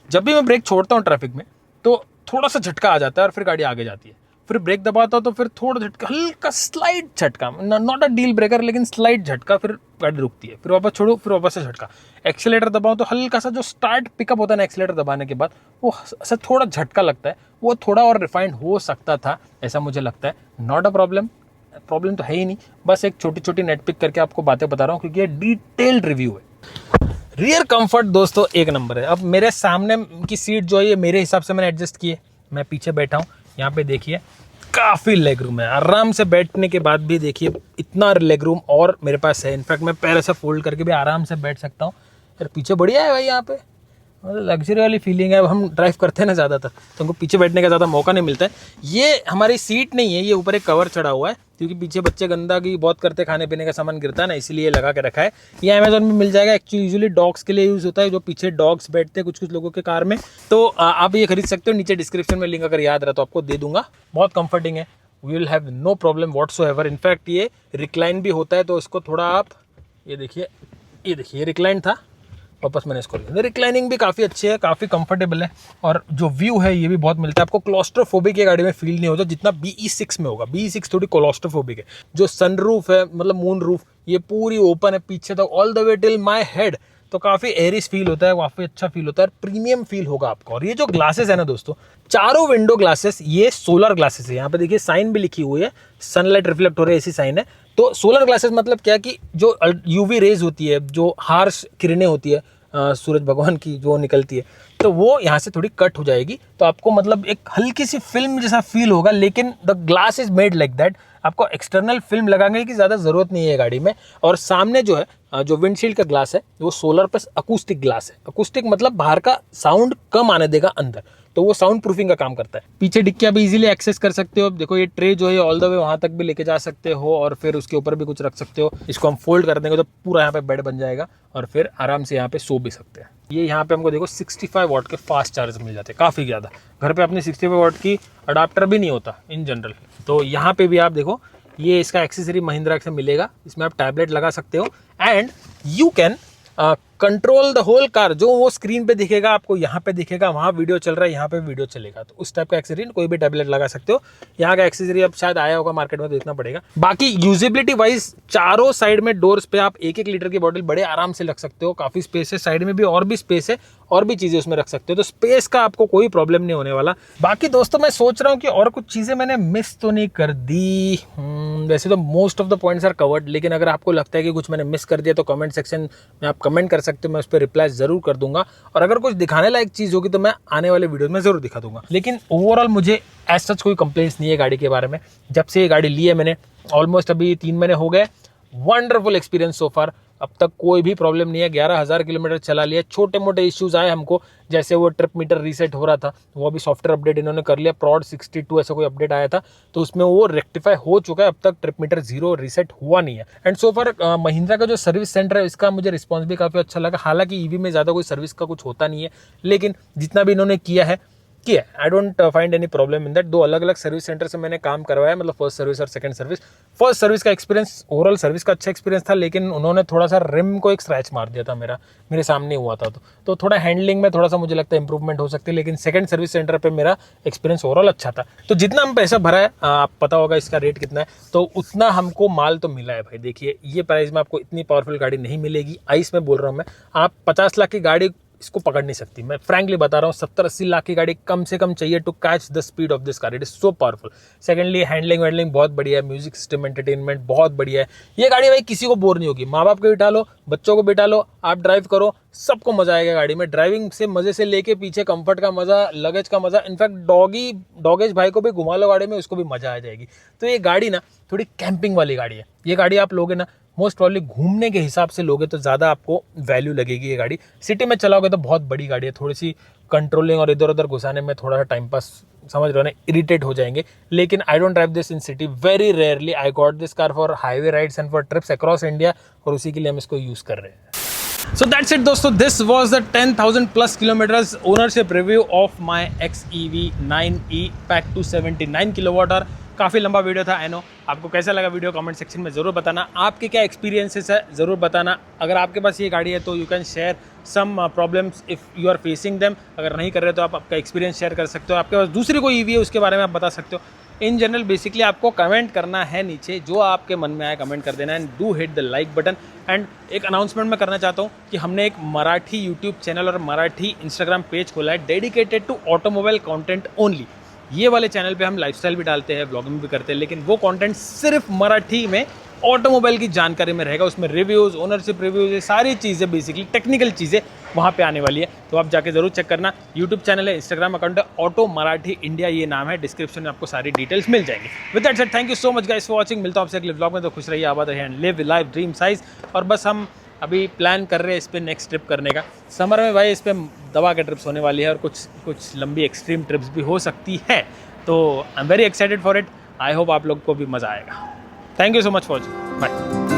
A: जब भी मैं ब्रेक छोड़ता हूँ ट्रैफिक में तो थोड़ा सा झटका आ जाता है और फिर गाड़ी आगे जाती है। फिर ब्रेक दबाता हूँ तो फिर थोड़ा झटका, हल्का स्लाइड झटका, नॉट अ डील ब्रेकर लेकिन स्लाइड झटका, फिर गाड़ी रुकती है, फिर वापस छोड़ो, फिर वापस से झटका। एक्सीलेटर दबाओ तो हल्का सा जो स्टार्ट पिकअप होता है ना एक्सीलेटर दबाने के बाद, वो ऐसा थोड़ा झटका लगता है, वो थोड़ा और रिफाइंड हो सकता था, ऐसा मुझे लगता है। नॉट अ प्रॉब्लम तो है ही नहीं, बस एक छोटी छोटी नेट पिक करके आपको बातें बता रहा हूँ, क्योंकि ये डिटेल्ड रिव्यू है। रियर कंफर्ट दोस्तों एक नंबर है। अब मेरे सामने की सीट जो है ये मेरे हिसाब से मैंने एडजस्ट की है, मैं पीछे बैठा हूँ, यहाँ पे देखिए काफ़ी लेग रूम है, आराम से बैठने के बाद भी देखिए इतना लेग रूम और मेरे पास है। इनफैक्ट मैं पैर ऐसा फोल्ड करके भी आराम से बैठ सकता हूँ। यार पीछे बढ़िया है भाई, यहाँ पे लग्जरी वाली फीलिंग है। अब हम ड्राइव करते हैं ना ज़्यादातर तो हमको पीछे बैठने का ज़्यादा मौका नहीं मिलता है। ये हमारी सीट नहीं है, ये ऊपर एक कवर चढ़ा हुआ है, क्योंकि पीछे बच्चे गंदगी बहुत करते, खाने पीने का सामान गिरता है ना, इसीलिए लगा के रखा है। ये अमेजोन में मिल जाएगा। एक्चुअली यूजुअली डॉग्स के लिए यूज़ होता है, जो पीछे डॉग्स बैठते हैं कुछ कुछ लोगों के कार में, तो आप ये खरीद सकते हो। नीचे डिस्क्रिप्शन में लिंक अगर याद रहा तो आपको दे दूंगा। बहुत कंफर्टिंग है, we will have no problem whatsoever. In fact ये रिक्लाइन भी होता है, तो इसको थोड़ा आप ये देखिए रिक्लाइन था, वापस मैंने इसको लिया। रिक्लाइनिंग भी काफ़ी अच्छी है, काफ़ी कंफर्टेबल है, और जो व्यू है ये भी बहुत मिलता है आपको। क्लॉस्ट्रोफोबिक ये गाड़ी में फील नहीं होता जितना BE6 में होगा। BE6 थोड़ी क्लॉस्ट्रोफोबिक है। जो सनरूफ है, मतलब मून रूफ, ये पूरी ओपन है पीछे तक, all the way till my head, तो काफ़ी एरिस फील होता है, काफ़ी अच्छा फील होता है, प्रीमियम फील होगा आपको। और ये जो ग्लासेस है ना दोस्तों, चारों विंडो ग्लासेस ये सोलर ग्लासेस है। यहाँ पे देखिए साइन भी लिखी हुई है, सनलाइट रिफ्लेक्ट हो रही है, ऐसी साइन है। तो सोलर ग्लासेस मतलब क्या कि जो यूवी रेज होती है, जो हार्श किरणें होती है सूरज भगवान की जो निकलती है, तो वो यहाँ से थोड़ी कट हो जाएगी, तो आपको मतलब एक हल्की सी फिल्म जैसा फील होगा, लेकिन the glass is made like that. आपको एक्सटर्नल फिल्म लगाने की ज़्यादा ज़रूरत नहीं है गाड़ी में। और सामने जो है जो विंडशील्ड का ग्लास है वो सोलर प्लस अकूस्टिक ग्लास है। अकूस्टिक मतलब बाहर का साउंड कम आने देगा अंदर, तो वो साउंड प्रूफिंग का काम करता है। पीछे डिक्कियां भी इजीली एक्सेस कर सकते हो। देखो ये ट्रे जो है ऑल द वे वहां तक भी लेके जा सकते हो और फिर उसके ऊपर भी कुछ रख सकते हो। इसको हम फोल्ड कर देंगे तो पूरा यहाँ पे बेड बन जाएगा और फिर आराम से यहाँ पे सो भी सकते हैं। ये यहाँ पे हमको देखो 65 वाट के फास्ट चार्जर मिल जाते हैं, काफ़ी ज़्यादा। घर पे अपने 65 वाट की अडाप्टर भी नहीं होता इन जनरल। तो यहाँ पे भी आप देखो ये इसका एक्सेसरी महिंद्रा से मिलेगा, इसमें आप टैबलेट लगा सकते हो and you can control the whole car. जो वो स्क्रीन पे दिखेगा आपको, यहाँ पे दिखेगा वहाँ वीडियो चल रहा है, यहाँ पे वीडियो चलेगा, तो उस टाइप का एक्सेसरी कोई भी टैबलेट लगा सकते हो। यहाँ का एक्सेसरी अब शायद आया होगा मार्केट में, तो देखना पड़ेगा। बाकी यूजेबिलिटी वाइज चारों साइड में डोर्स पे आप 1-1 लीटर की बॉटल बड़े आराम से रख सकते हो। काफी स्पेस है, साइड में भी और भी स्पेस है, और भी चीजें उसमें रख सकते हो, तो स्पेस का आपको कोई प्रॉब्लम नहीं होने वाला। बाकी दोस्तों मैं सोच रहा हूँ कि और कुछ चीजें मैंने मिस तो नहीं कर दी। वैसे तो most of the points are covered, लेकिन अगर आपको लगता है कि कुछ मैंने मिस कर दिया तो कमेंट सेक्शन में आप कमेंट कर सकते हो, मैं उस पर रिप्लाई जरूर कर दूंगा। और अगर कुछ दिखाने लायक चीज होगी तो मैं आने वाले वीडियो में जरूर दिखा दूंगा। लेकिन ओवरऑल मुझे एज सच कोई कंप्लेंट्स नहीं है गाड़ी के बारे में। जब से ये गाड़ी ली है मैंने, ऑलमोस्ट अभी 3 महीने हो गए, वंडरफुल एक्सपीरियंस सो फार। अब तक कोई भी प्रॉब्लम नहीं है। 11,000 किलोमीटर चला लिया। छोटे मोटे इश्यूज आए हमको, जैसे वो ट्रिप मीटर रीसेट हो रहा था, वो अभी सॉफ्टवेयर अपडेट इन्होंने कर लिया। प्रॉड 62 ऐसा कोई अपडेट आया था, तो उसमें वो रेक्टिफाई हो चुका है। अब तक ट्रिप मीटर 0 रीसेट हुआ नहीं है। एंड सो फार महिंद्रा का जो सर्विस सेंटर है इसका मुझे रिस्पॉन्स भी काफ़ी अच्छा लगा। हालांकि ईवी में ज़्यादा कोई सर्विस का कुछ होता नहीं है, लेकिन जितना भी इन्होंने किया है I don't find any problem in that. 2 अलग अलग सर्विस सेंटर से मैंने काम करवाया, मतलब फर्स्ट सर्विस और सेकंड सर्विस। फर्स्ट सर्विस का एक्सपीरियंस, ओवरऑल सर्विस का अच्छा एक्सपीरियंस था, लेकिन उन्होंने थोड़ा सा रिम को एक स्क्रैच मार दिया था मेरे सामने हुआ था, तो थोड़ा हैंडलिंग में थोड़ा सा मुझे लगता है इंप्रूवमेंट हो सकती है। लेकिन सेकंड सर्विस सेंटर पर मेरा एक्सपीरियंस ओवरऑल अच्छा था। तो जितना हम पैसा भरा है, आप पता होगा इसका रेट कितना है, तो उतना हमको माल तो मिला है भाई। देखिए ये प्राइस में आपको इतनी पावरफुल गाड़ी नहीं मिलेगी। आइस में बोल रहा हूँ मैं, आप 50 लाख की गाड़ी इसको पकड़ नहीं सकती। मैं फ्रैंकली बता रहा हूँ, 70-80 लाख की गाड़ी कम से कम चाहिए to catch the speed of this car. It is so powerful. Secondly handling बहुत बढ़िया है, म्यूजिक सिस्टम एंटरटेनमेंट बहुत बढ़िया है। ये गाड़ी भाई किसी को बोर नहीं होगी। माँ बाप को बिठा लो, बच्चों को बिठा लो, आप ड्राइव करो, सबको मजा आएगा गाड़ी में। ड्राइविंग से मजे से लेके पीछे कंफर्ट का मजा, लगेज का मजा, इनफैक्ट डॉगेज भाई को भी घुमा लो गाड़ी में, उसको भी मजा आ जाएगी। तो ये गाड़ी ना थोड़ी कैंपिंग वाली गाड़ी है। ये गाड़ी आप लोगे ना मोस्ट प्रॉब्ली घूमने के हिसाब से लोगे तो ज़्यादा आपको वैल्यू लगेगी। ये गाड़ी सिटी में चलाओगे तो बहुत बड़ी गाड़ी है, थोड़ी सी कंट्रोलिंग और इधर उधर घुसाने में थोड़ा सा टाइम पास, समझ रहे हो ना, इरिटेट हो जाएंगे। लेकिन I don't drive this in city, very rarely. I got this car for highway rides and for trips across India, और उसी के लिए हम इसको यूज़ कर रहे हैं। So that's it दोस्तों, this was the 10,000+ kilometers ownership review of my XEV 9e Pack 279 kWh। काफ़ी लंबा वीडियो था, आई नो। आपको कैसा लगा वीडियो कमेंट सेक्शन में ज़रूर बताना। आपके क्या एक्सपीरियंसेस है ज़रूर बताना। अगर आपके पास ये गाड़ी है तो you can share some problems if you are facing them. अगर नहीं कर रहे तो आप आपका एक्सपीरियंस शेयर कर सकते हो। आपके पास दूसरी कोई ईवी है उसके बारे में आप बता सकते हो। इन जनरल बेसिकली आपको कमेंट करना है नीचे, जो आपके मन में आए कमेंट कर देना, and do hit the like button. And एक अनाउंसमेंट मैं करना चाहता हूँ कि हमने एक मराठी यूट्यूब चैनल और मराठी इंस्टाग्राम पेज खोला है dedicated to automobile content only. ये वाले चैनल पे हम लाइफस्टाइल भी डालते हैं, ब्लॉगिंग भी करते हैं, लेकिन वो कंटेंट सिर्फ मराठी में ऑटोमोबाइल की जानकारी में रहेगा। उसमें रिव्यूज़, ओनरशिप रिव्यूज़, ये सारी चीज़ें बेसिकली टेक्निकल चीज़ें वहाँ पे आने वाली है। तो आप जाके ज़रूर चेक करना। यूट्यूब चैनल है, इंस्टाग्राम अकाउंट है, ऑटो मराठी इंडिया ये नाम है। डिस्क्रिप्शन में आपको सारी डिटेल्स मिल जाएंगी। With that said, thank you so much guys for watching. मिलता हूँ आपसे अगले ब्लॉग में। तो खुश रहिए, आबाद रहिए and live life dream size. और बस हम अभी प्लान कर रहे हैं इस पर नेक्स्ट ट्रिप करने का। समर में भाई इस पर दवा के ट्रिप्स होने वाली है, और कुछ लंबी एक्सट्रीम ट्रिप्स भी हो सकती है। तो I am very excited for it. I hope आप लोग को भी मज़ा आएगा। Thank you so much for watching, bye.